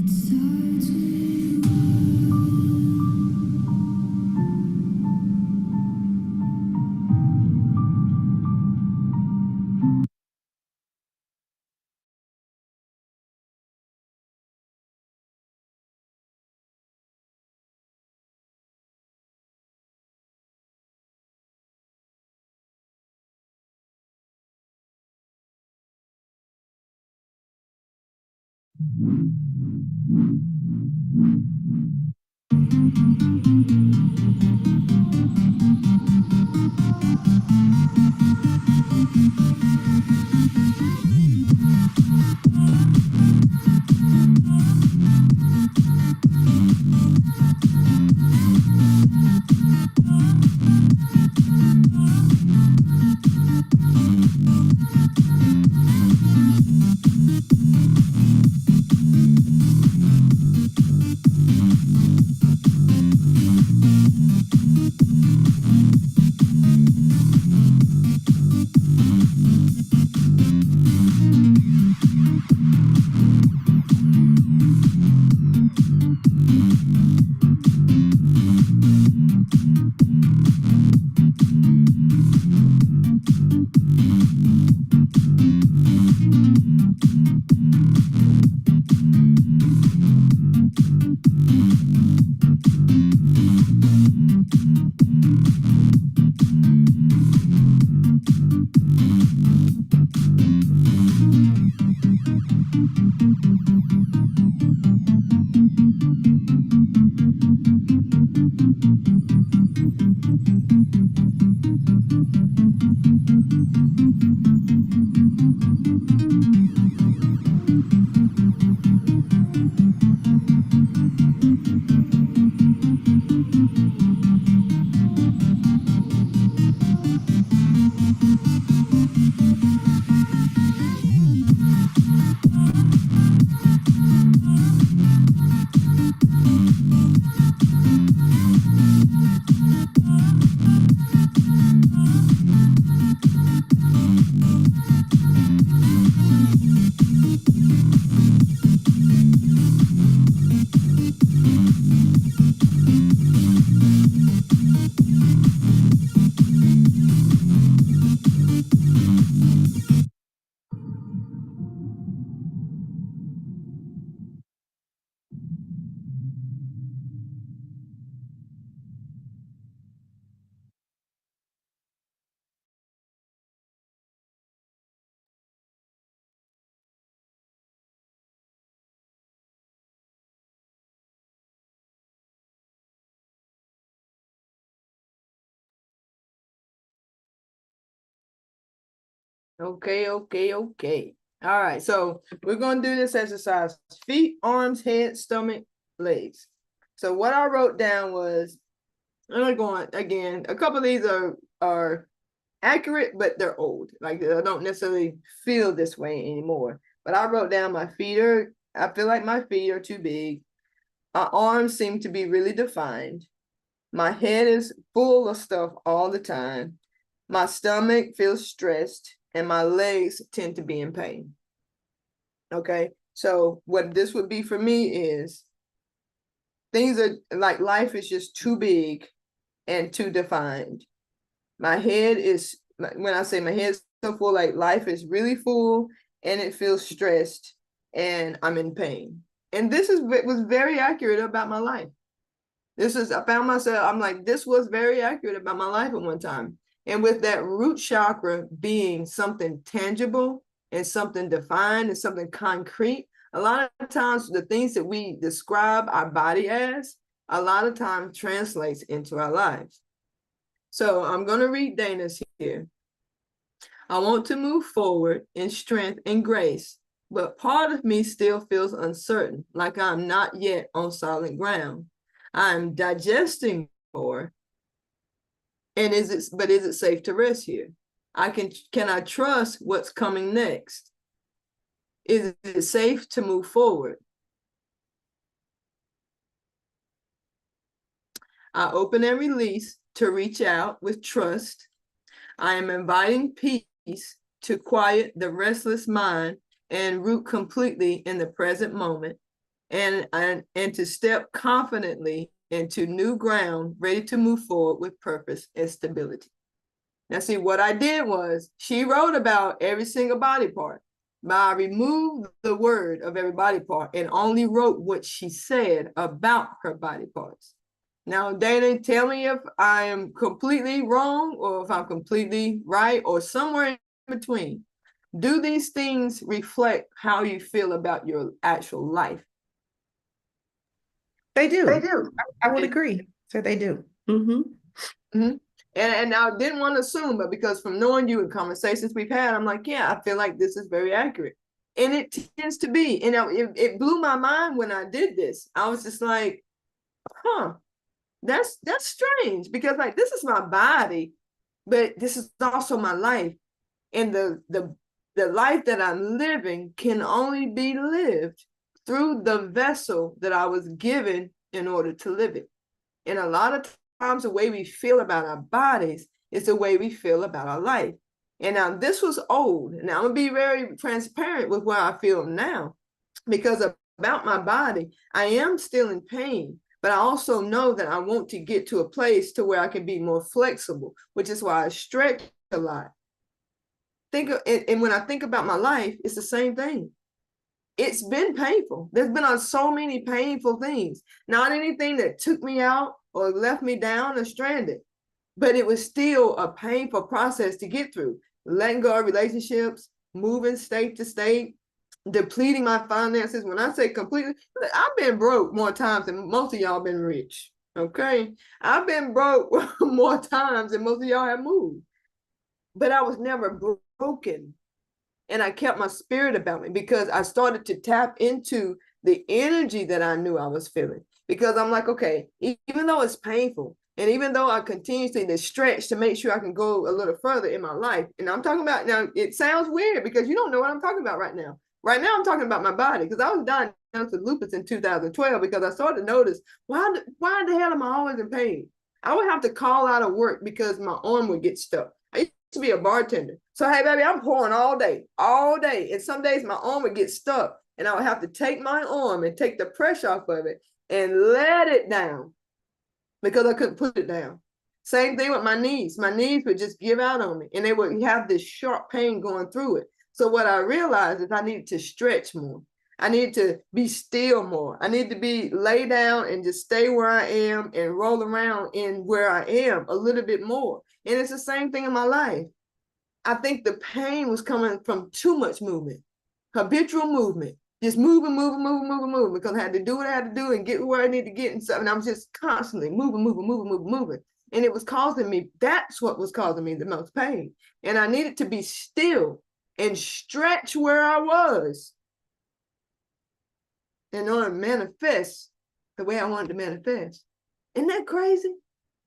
starts with Okay, okay, okay. All right, so we're going to do this exercise: feet, arms, head, stomach, legs. So what I wrote down was, I'm going again, a couple of these are accurate, but they're old. Like, I don't necessarily feel this way anymore. But I wrote down I feel like my feet are too big. My arms seem to be really defined. My head is full of stuff all the time. My stomach feels stressed, and my legs tend to be in pain. Okay, so what this would be for me is, things are like, life is just too big and too defined. My head is, when I say my head's so full, like life is really full and it feels stressed and I'm in pain. And this was very accurate about my life. I found myself, I'm like, this was very accurate about my life at one time. And with that root chakra being something tangible and something defined and something concrete, a lot of times the things that we describe our body as, a lot of times translates into our lives. So I'm going to read Dana's here. I want to move forward in strength and grace, but part of me still feels uncertain, like I'm not yet on solid ground. I'm digesting more. And is it safe to rest here? Can I trust what's coming next? Is it safe to move forward? I open and release to reach out with trust. I am inviting peace to quiet the restless mind and root completely in the present moment, and to step confidently into new ground, ready to move forward with purpose and stability. Now, see, what I did was, she wrote about every single body part, but I removed the word of every body part and only wrote what she said about her body parts. Now, Dana, tell me if I am completely wrong or if I'm completely right or somewhere in between. Do these things reflect how you feel about your actual life? They do. They do. I would agree. So they do. Mm-hmm. Mm-hmm. And I didn't want to assume, but because from knowing you and conversations we've had, I'm like, yeah, I feel like this is very accurate. And it tends to be. And it blew my mind when I did this. I was just like, huh, that's strange, because like, this is my body, but this is also my life. And the life that I'm living can only be lived through the vessel that I was given in order to live it. And a lot of times the way we feel about our bodies is the way we feel about our life. And now this was old. Now I'm gonna be very transparent with where I feel now, because about my body, I am still in pain, but I also know that I want to get to a place to where I can be more flexible, which is why I stretch a lot. And when I think about my life, it's the same thing. It's been painful. There's been so many painful things, not anything that took me out or left me down or stranded, but it was still a painful process to get through. Letting go of relationships, moving state to state, depleting my finances. When I say completely, I've been broke more times than most of y'all been rich. Okay. I've been broke more times than most of y'all have moved, but I was never broken. And I kept my spirit about me because I started to tap into the energy that I knew I was feeling. Because I'm like, okay, even though it's painful, and even though I continuously to stretch to make sure I can go a little further in my life, and I'm talking about now, it sounds weird because you don't know what I'm talking about right now. Right now, I'm talking about my body because I was diagnosed with lupus in 2012 because I started to notice why the hell am I always in pain? I would have to call out of work because my arm would get stuck. I used to be a bartender. So, hey, baby, I'm pouring all day, all day. And some days my arm would get stuck and I would have to take my arm and take the pressure off of it and let it down because I couldn't put it down. Same thing with my knees. My knees would just give out on me and they would have this sharp pain going through it. So what I realized is I needed to stretch more. I need to be still more. I need to be lay down and just stay where I am and roll around in where I am a little bit more. And it's the same thing in my life. I think the pain was coming from too much movement, habitual movement, just moving, because I had to do what I had to do and get where I need to get and stuff. And I was just constantly moving. And it was causing me, that's what was causing me the most pain. And I needed to be still and stretch where I was in order to manifest the way I wanted to manifest. Isn't that crazy?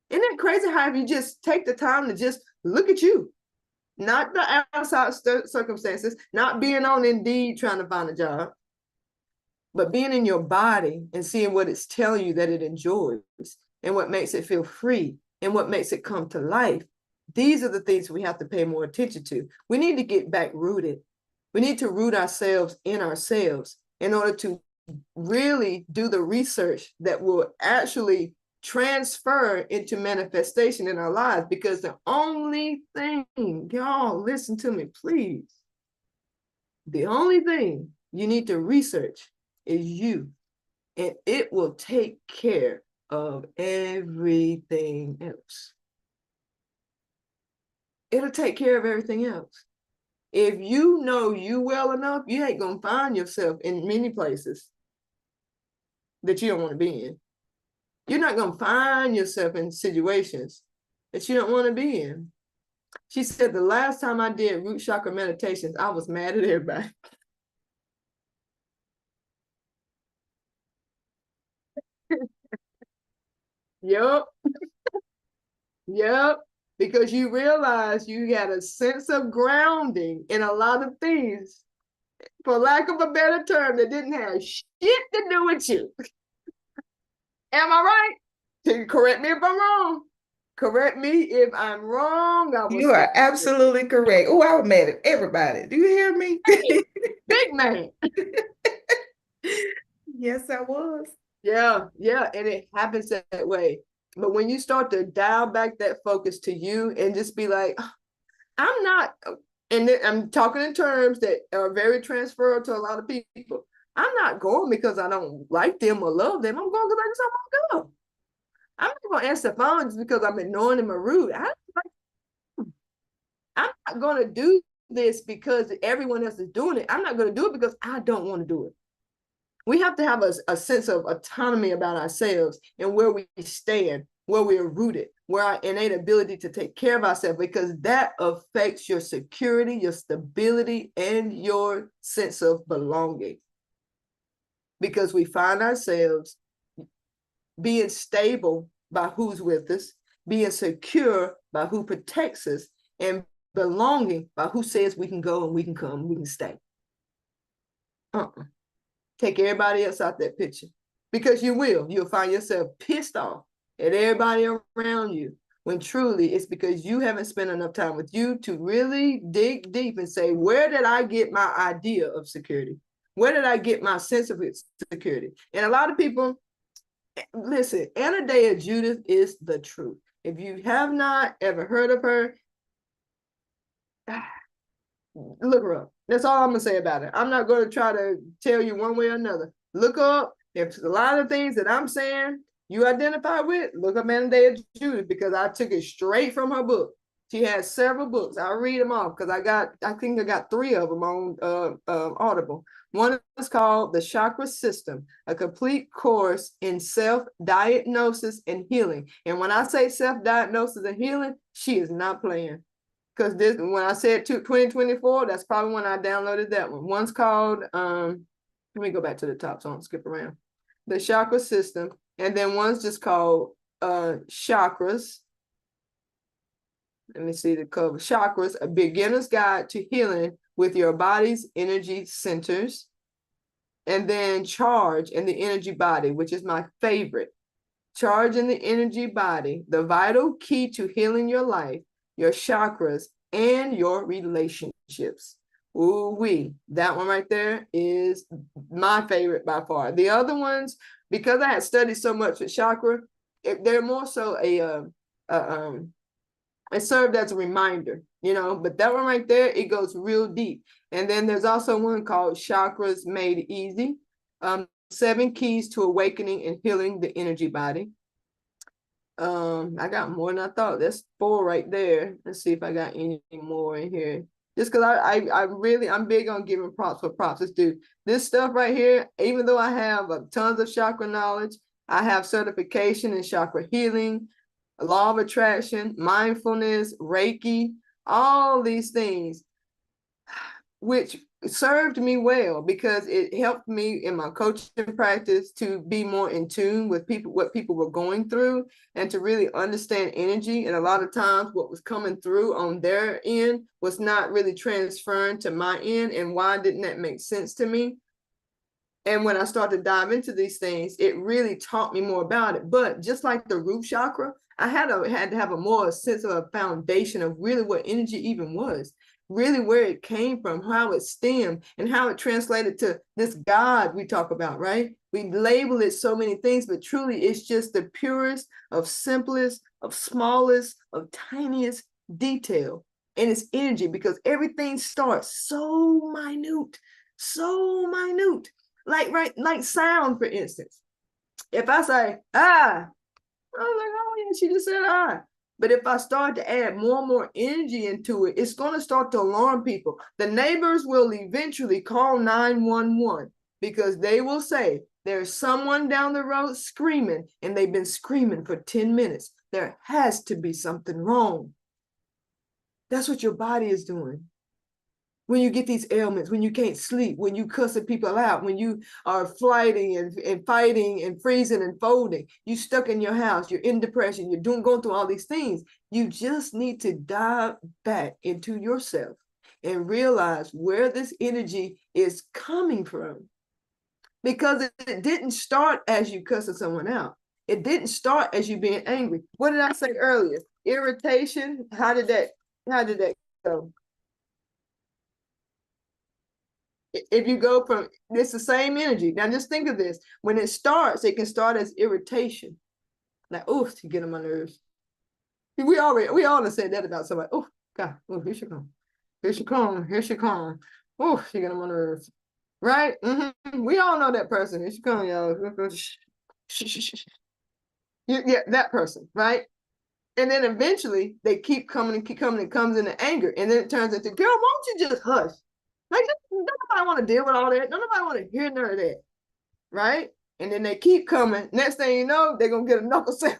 Isn't that crazy how if you just take the time to just look at you? Not the outside circumstances, not being on Indeed trying to find a job, but being in your body and seeing what it's telling you that it enjoys and what makes it feel free and what makes it come to life. These are the things we have to pay more attention to. We need to get back rooted. We need to root ourselves in ourselves in order to really do the research that will actually transfer into manifestation in our lives, because the only thing, y'all listen to me, please. The only thing you need to research is you, and it will take care of everything else. It'll take care of everything else. If you know you well enough, you ain't gonna find yourself in many places that you don't want to be in. You're not going to find yourself in situations that you don't want to be in. She said, the last time I did root chakra meditations, I was mad at everybody. Yep. Yep. Because you realize you got a sense of grounding in a lot of things, for lack of a better term, that didn't have shit to do with you. Am I right? Correct me if I'm wrong. Correct me if I'm wrong. You are absolutely correct. Oh, I was mad at everybody. Do you hear me? Big man. Yes, I was. Yeah, and it happens that way. But when you start to dial back that focus to you and just be like, I'm not, and I'm talking in terms that are very transferable to a lot of people. I'm not going because I don't like them or love them. I'm going because I just don't want to go. I'm not going to answer the phone just because I'm ignoring them or rude. I'm not going to do this because everyone else is doing it. I'm not going to do it because I don't want to do it. We have to have a sense of autonomy about ourselves and where we stand, where we are rooted, where our innate ability to take care of ourselves, because that affects your security, your stability, and your sense of belonging. Because we find ourselves being stable by who's with us, being secure by who protects us, and belonging by who says we can go and we can come, and we can stay. Take everybody else out that picture, because you'll find yourself pissed off at everybody around you, when truly it's because you haven't spent enough time with you to really dig deep and say, where did I get my idea of security? Where did I get my sense of security? And a lot of people, listen, Anna Dea Judith is the truth. If you have not ever heard of her, look her up. That's all I'm gonna say about it. I'm not going to try to tell you one way or another. Look up. If a lot of things that I'm saying you identify with, look up Anna Dea Judith, because I took it straight from her book. She has several books. I'll read them off because I think I got 3 of them on Audible. One is called the Chakra System, a complete course in self-diagnosis and healing. And when I say self-diagnosis and healing, she is not playing. Because this, when I said 2024, that's probably when I downloaded that one. One's called, let me go back to the top so I don't skip around. The Chakra System. And then one's just called Chakras. Let me see the cover. Chakras, a beginner's guide to healing with your body's energy centers. And then Charge in the energy body, which is my favorite. Charge in the energy body, the vital key to healing your life, your chakras, and your relationships. Ooh-wee. That one right there is my favorite by far. The other ones, because I had studied so much with chakra, they're more so it served as a reminder, you know, but that one right there, it goes real deep. And then there's also one called Chakras Made Easy, 7 Keys to Awakening and Healing the Energy Body. I got more than I thought. That's 4 right there. Let's see if I got any more in here. Just because I'm big on giving props for props. Let's do this stuff right here. Even though I have tons of chakra knowledge, I have certification in chakra healing, law of attraction, mindfulness, Reiki, all these things, which served me well because it helped me in my coaching practice to be more in tune with people, what people were going through, and to really understand energy. And a lot of times what was coming through on their end was not really transferring to my end. And why didn't that make sense to me? And when I started to dive into these things, it really taught me more about it. But just like the root chakra, I had to have a more sense of a foundation of really what energy even was, really where it came from, how it stemmed, and how it translated to this God we talk about, right? We label it so many things, but truly it's just the purest of simplest, of smallest, of tiniest detail. And it's energy, because everything starts so minute, so minute. Like sound, for instance. If I say, ah, I was like, oh yeah, she just said ah. But if I start to add more and more energy into it, it's going to start to alarm people. The neighbors will eventually call 911 because they will say, there's someone down the road screaming, and they've been screaming for 10 minutes. There has to be something wrong. That's what your body is doing. When you get these ailments, when you can't sleep, when you cussing people out, when you are fighting and fighting and freezing and folding, you stuck in your house, you're in depression, you're going through all these things. You just need to dive back into yourself and realize where this energy is coming from. Because it didn't start as you cussing someone out. It didn't start as you being angry. What did I say earlier? Irritation, how did that go? If you go from, it's the same energy. Now just think of this. When it starts, it can start as irritation. Like, oh, to get on my nerves. We all have said that about somebody. Oh, God, oh, here she come. Here she come. Here she come. Oh, she get on my nerves. Right? We all know that person. Here she come, y'all. Yeah, that person, right? And then eventually they keep coming and keep coming. It comes into anger. And then it turns into, girl, why don't you just hush? Like, nobody want to deal with all that. Nobody want to hear none of that, right? And then they keep coming. Next thing you know, they're going to get a knuckle sandwich.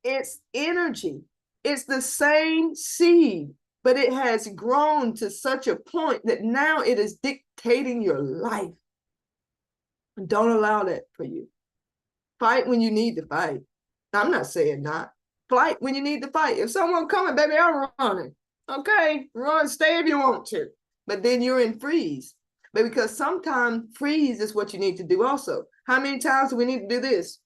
It's energy. It's the same seed, but it has grown to such a point that now it is dictating your life. Don't allow that for you. Fight when you need to fight. I'm not saying not. Fight when you need to fight. If someone coming, baby, I'm running. Okay, run, stay if you want to, but then you're in freeze. But because sometimes freeze is what you need to do also. How many times do we need to do this?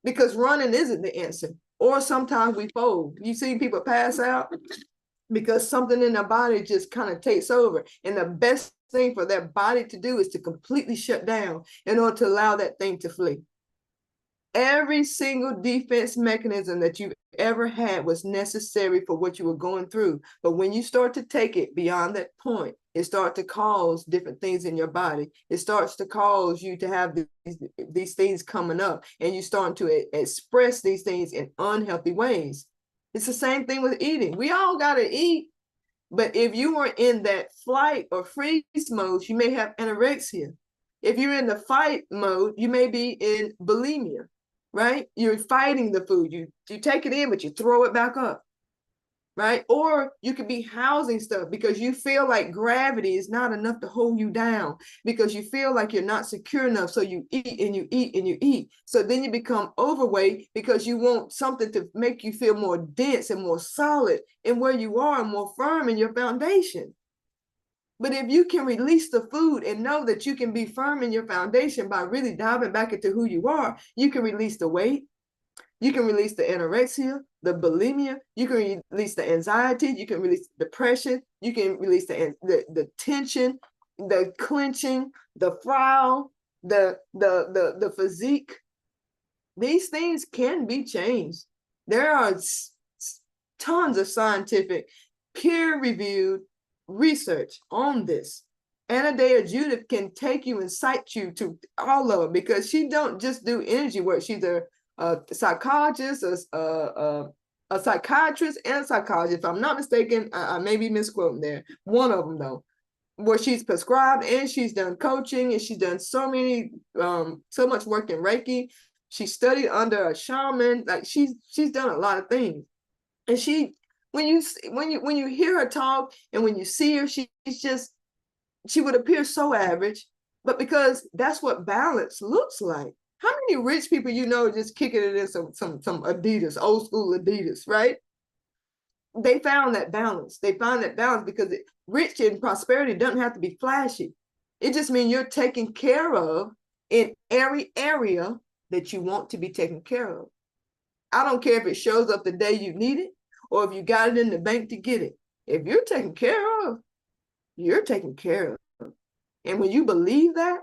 Because running isn't the answer. Or sometimes we fold. You see people pass out because something in their body just kind of takes over. And the best thing for their body to do is to completely shut down in order to allow that thing to flee. Every single defense mechanism that you've ever had was necessary for what you were going through. But when you start to take it beyond that point, it starts to cause different things in your body. It starts to cause you to have these things coming up, and you start to express these things in unhealthy ways. It's the same thing with eating. We all got to eat, But if you are in that flight or freeze mode, you may have anorexia. If you're in the fight mode, you may be in bulimia, right? You're fighting the food. You take it in, but you throw it back up, right? Or you could be housing stuff because you feel like gravity is not enough to hold you down, because you feel like you're not secure enough. So you eat and you eat and you eat. So then you become overweight because you want something to make you feel more dense and more solid in where you are and more firm in your foundation. But if you can release the food and know that you can be firm in your foundation by really diving back into who you are, you can release the weight, you can release the anorexia, the bulimia, you can release the anxiety, you can release depression, you can release the tension, the clenching, the frown, the physique. These things can be changed. There are tons of scientific, peer-reviewed research on this. Anadea Judith can take you and cite you to all of them, because she don't just do energy work. She's a psychologist, a psychiatrist, and a psychologist. If I'm not mistaken, I may be misquoting there. One of them though, where she's prescribed and she's done coaching and she's done so much work in Reiki. She studied under a shaman. Like she's done a lot of things. And when you hear her talk and when you see her, she would appear so average, but because that's what balance looks like. How many rich people you know just kicking it in some Adidas, old school Adidas, right? They found that balance. They found that balance because rich and prosperity doesn't have to be flashy. It just means you're taken care of in every area that you want to be taken care of. I don't care if it shows up the day you need it or if you got it in the bank to get it. If you're taken care of, you're taken care of. And when you believe that,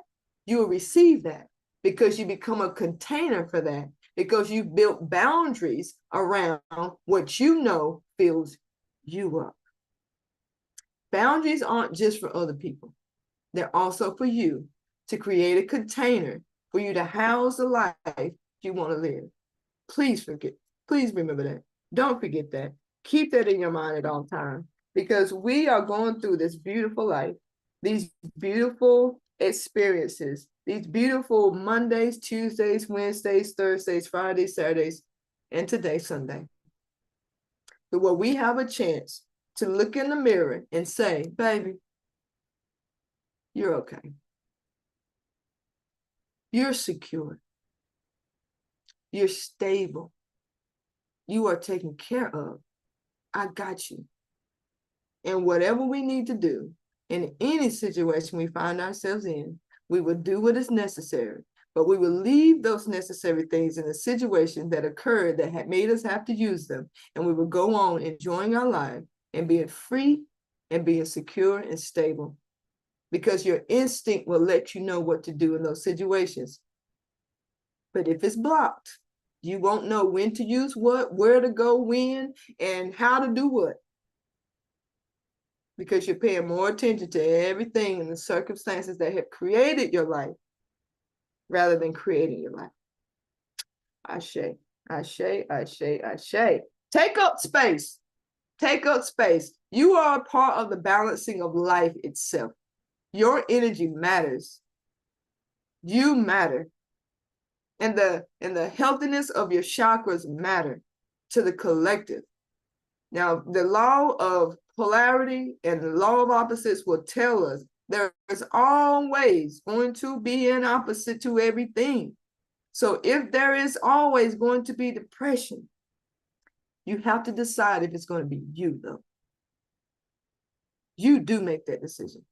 you will receive that, because you become a container for that, because you built boundaries around what you know fills you up. Boundaries aren't just for other people. They're also for you, to create a container for you to house the life you want to live. Please remember that. Don't forget that. Keep that in your mind at all times, because we are going through this beautiful life, these beautiful experiences, these beautiful Mondays, Tuesdays, Wednesdays, Thursdays, Fridays, Saturdays, and today, Sunday. Where we have a chance to look in the mirror and say, baby, you're okay. You're secure. You're stable. You are taken care of. I got you. And whatever we need to do in any situation we find ourselves in, we will do what is necessary, but we will leave those necessary things in the situation that occurred that had made us have to use them. And we will go on enjoying our life and being free and being secure and stable, because your instinct will let you know what to do in those situations. But if it's blocked, you won't know when to use what, where to go, when, and how to do what, because you're paying more attention to everything and the circumstances that have created your life rather than creating your life. Ashe, ashe, ashe, ashe. Take up space. Take up space. You are a part of the balancing of life itself. Your energy matters. You matter. And the healthiness of your chakras matter to the collective. Now, the law of polarity and the law of opposites will tell us there is always going to be an opposite to everything. So if there is always going to be depression, you have to decide if it's going to be you, though. You do make that decision.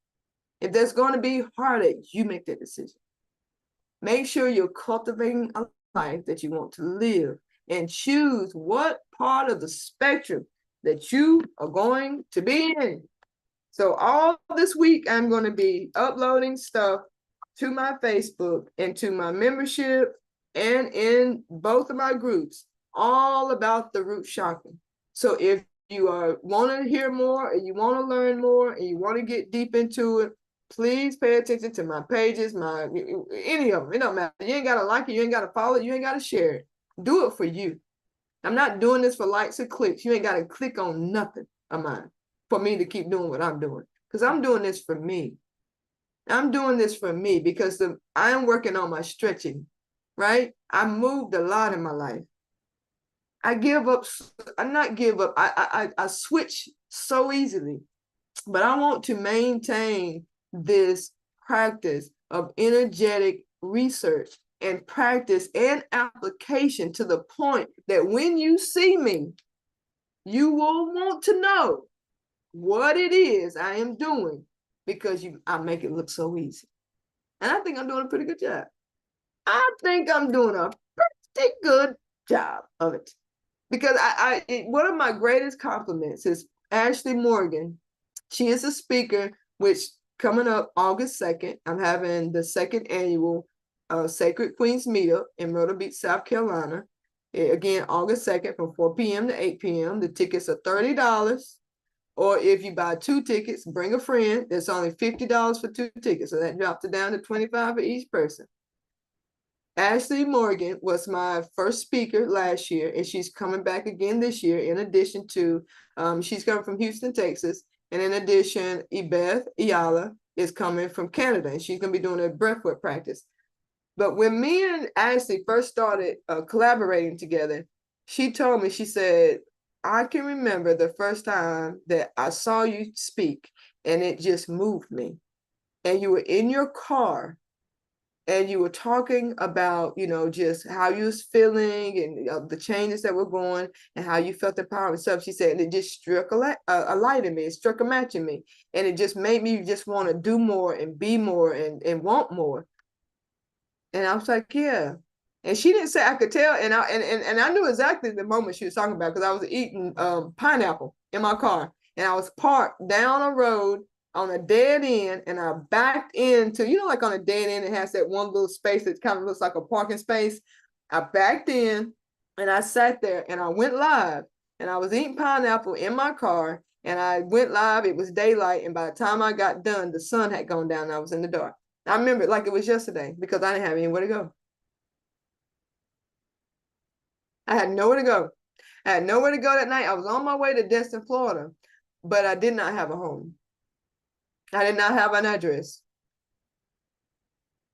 If there's going to be heartache, you make that decision. Make sure you're cultivating a life that you want to live, and choose what part of the spectrum that you are going to be in. So all this week, I'm going to be uploading stuff to my Facebook and to my membership and in both of my groups, all about the root chakra. So if you want to hear more and you want to learn more and you want to get deep into it, please pay attention to my pages, any of them. It don't matter. You ain't got to like it. You ain't got to follow it. You ain't got to share it. Do it for you. I'm not doing this for likes or clicks. You ain't got to click on nothing of mine. for me to keep doing what I'm doing, because I'm doing this for me. I'm doing this for me because I am working on my stretching, right? I moved a lot in my life. I give up, I not give up, I switch so easily, but I want to maintain this practice of energetic research and practice and application to the point that when you see me, you will want to know what it is I am doing because I make it look so easy. And I think I'm doing a pretty good job. I think I'm doing a pretty good job of it. Because one of my greatest compliments is Ashley Morgan. She is a speaker, which coming up August 2nd, I'm having the second annual Sacred Queens meetup in Myrtle Beach, South Carolina. Again, August 2nd from 4 p.m. to 8 p.m. The tickets are $30. Or if you buy 2 tickets, bring a friend. It's only $50 for 2 tickets. So that drops it down to $25 for each person. Ashley Morgan was my first speaker last year, and she's coming back again this year. In addition to, she's coming from Houston, Texas. And in addition, Ibeth Iyala is coming from Canada, and she's going to be doing a breathwork practice. But when me and Ashley first started collaborating together, she told me, she said, I can remember the first time that I saw you speak, and it just moved me. And you were in your car, and you were talking about, just how you was feeling and the changes that were going and how you felt the power and stuff. She said, and it just struck a light in me. It struck a match in me. And it just made me just want to do more and be more and want more. And I was like, yeah. And she didn't say, I could tell. And I knew exactly the moment she was talking about, because I was eating pineapple in my car. And I was parked down a road on a dead end, and I backed into, like on a dead end, it has that one little space that kind of looks like a parking space. I backed in and I sat there and I went live, and I was eating pineapple in my car, and I went live. It was daylight. And by the time I got done, the sun had gone down and I was in the dark. I remember it like it was yesterday because I didn't have anywhere to go. I had nowhere to go. I had nowhere to go that night. I was on my way to Destin, Florida, but I did not have a home. I did not have an address.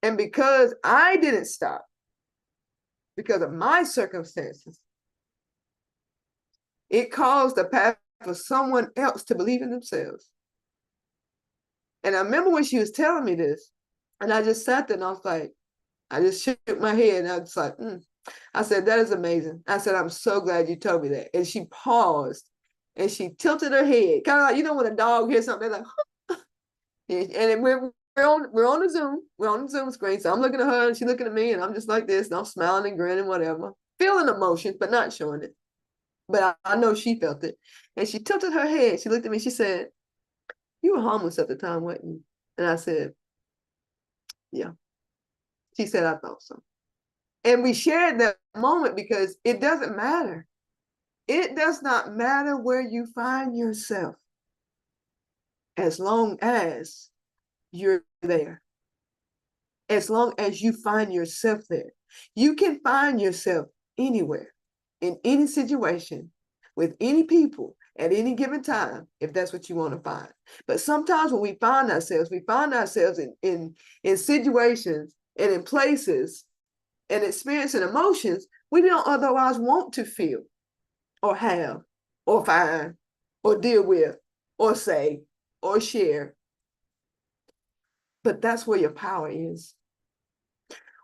And because I didn't stop, because of my circumstances, it caused a path for someone else to believe in themselves. And I remember when she was telling me this, and I just sat there and I was like, I just shook my head and I was like, I said, that is amazing. I said, I'm so glad you told me that. And she paused and she tilted her head, kind of like, when a dog hears something, they're like, and we're on the Zoom. We're on the Zoom screen. So I'm looking at her and she's looking at me, and I'm just like this, and I'm smiling and grinning, whatever. Feeling emotions, but not showing it. But I know she felt it. And she tilted her head. She looked at me. She said, you were homeless at the time, weren't you? And I said, yeah. She said, I thought so. And we shared that moment because it doesn't matter. It does not matter where you find yourself, as long as you're there. As long as you find yourself there. You can find yourself anywhere, in any situation, with any people, at any given time, if that's what you want to find. But sometimes when we find ourselves in situations and in places and experiencing emotions we don't otherwise want to feel or have or find or deal with or say or share. But that's where your power is.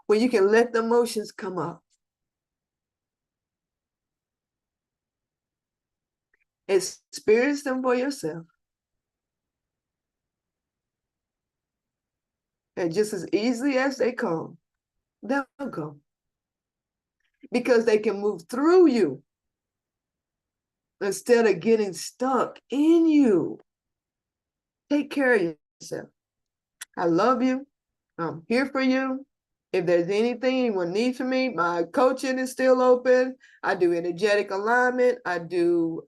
When you can let the emotions come up. Experience them for yourself. And just as easily as they come, they'll go. Because they can move through you instead of getting stuck in you. Take care of yourself. I love you. I'm here for you. If there's anything anyone needs from me, my coaching is still open. I do energetic alignment. I do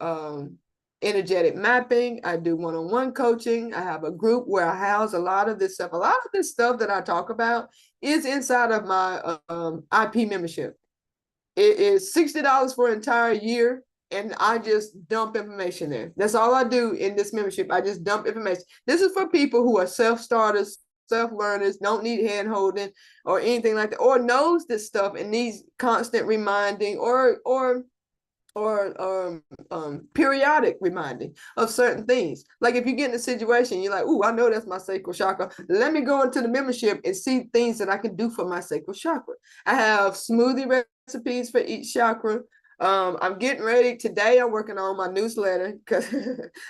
energetic mapping. I do one-on-one coaching. I have a group where I house a lot of this stuff. A lot of this stuff that I talk about is inside of my IP membership. It is $60 for an entire year, and I just dump information there. That's all I do in this membership. I just dump information. This is for people who are self-starters, self-learners, don't need hand-holding or anything like that, or knows this stuff and needs constant reminding or periodic reminding of certain things. Like if you get in a situation, you're like, "Ooh, I know that's my sacral chakra. Let me go into the membership and see things that I can do for my sacral chakra." I have smoothie recipes for each chakra. I'm getting ready today. I'm working on my newsletter because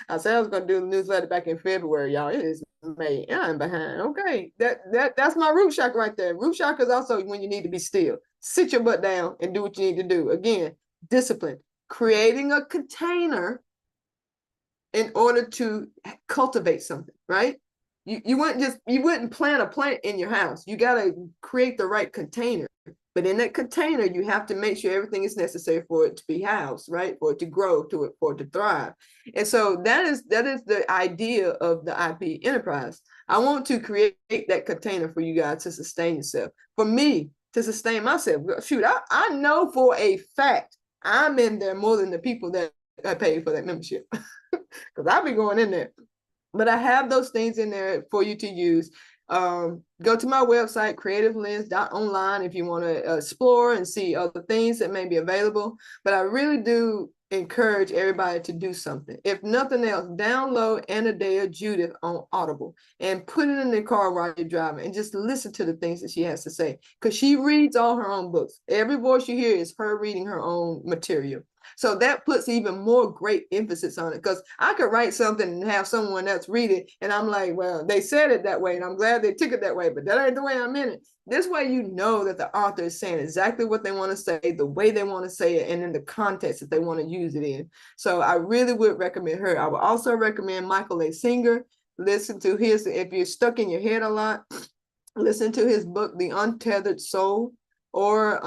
I said I was going to do the newsletter back in February, y'all. It is May. I'm behind. Okay, that's my root chakra right there. Root chakra is also when you need to be still. Sit your butt down and do what you need to do. Again, discipline. Creating a container in order to cultivate something, right? You wouldn't plant a plant in your house. You got to create the right container. But in that container, you have to make sure everything is necessary for it to be housed, right? For it to grow, for it to thrive. And so that is the idea of the IP enterprise. I want to create that container for you guys to sustain yourself. For me, to sustain myself. Shoot, I know for a fact I'm in there more than the people that I paid for that membership. Because I'll be going in there. But I have those things in there for you to use. Go to my website, creativelens.online, if you want to explore and see other things that may be available. But I really do encourage everybody to do something. If nothing else, download Anadea Judith on Audible and put it in the car while you're driving and just listen to the things that she has to say, because she reads all her own books. Every voice you hear is her reading her own material. So that puts even more great emphasis on it, because I could write something and have someone else read it, and I'm like, well, they said it that way, and I'm glad they took it that way, but that ain't the way I meant it. This way, you know that the author is saying exactly what they want to say, the way they want to say it, and in the context that they want to use it in. So I really would recommend her. I would also recommend Michael A. Singer. Listen to his, if you're stuck in your head a lot, listen to his book, The Untethered Soul, or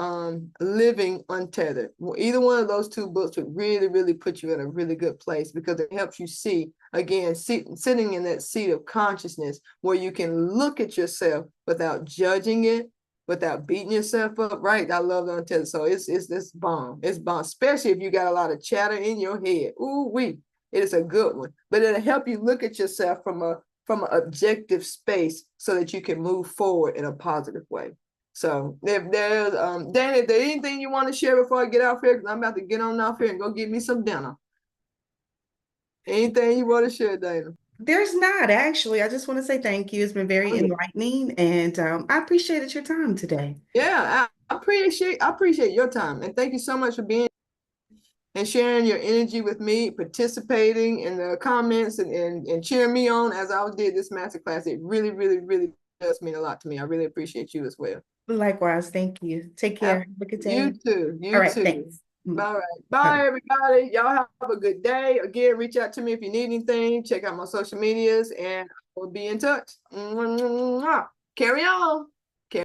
Living Untethered. Either one of those two books would really, really put you in a really good place, because it helps you see, again, sitting in that seat of consciousness where you can look at yourself without judging it, without beating yourself up, right? I love the Untethered Soul. It's bomb. It's bomb, especially if you got a lot of chatter in your head. Ooh, it is a good one. But it'll help you look at yourself from an objective space so that you can move forward in a positive way. So if there's Dana, if there's anything you want to share before I get off here, because I'm about to get on off here and go get me some dinner. Anything you want to share, Dana? There's not actually. I just want to say thank you. It's been very enlightening, and I appreciated your time today. Yeah, I appreciate your time, and thank you so much for being and sharing your energy with me, participating in the comments and cheering me on as I did this masterclass. It really, really, really does mean a lot to me. I really appreciate you as well. Likewise, thank you. Take care. Have a good day. You too. All right, too. thanks. All right. Bye, everybody. Y'all have a good day. Again, reach out to me if you need anything. Check out my social medias, and we'll be in touch. Carry on.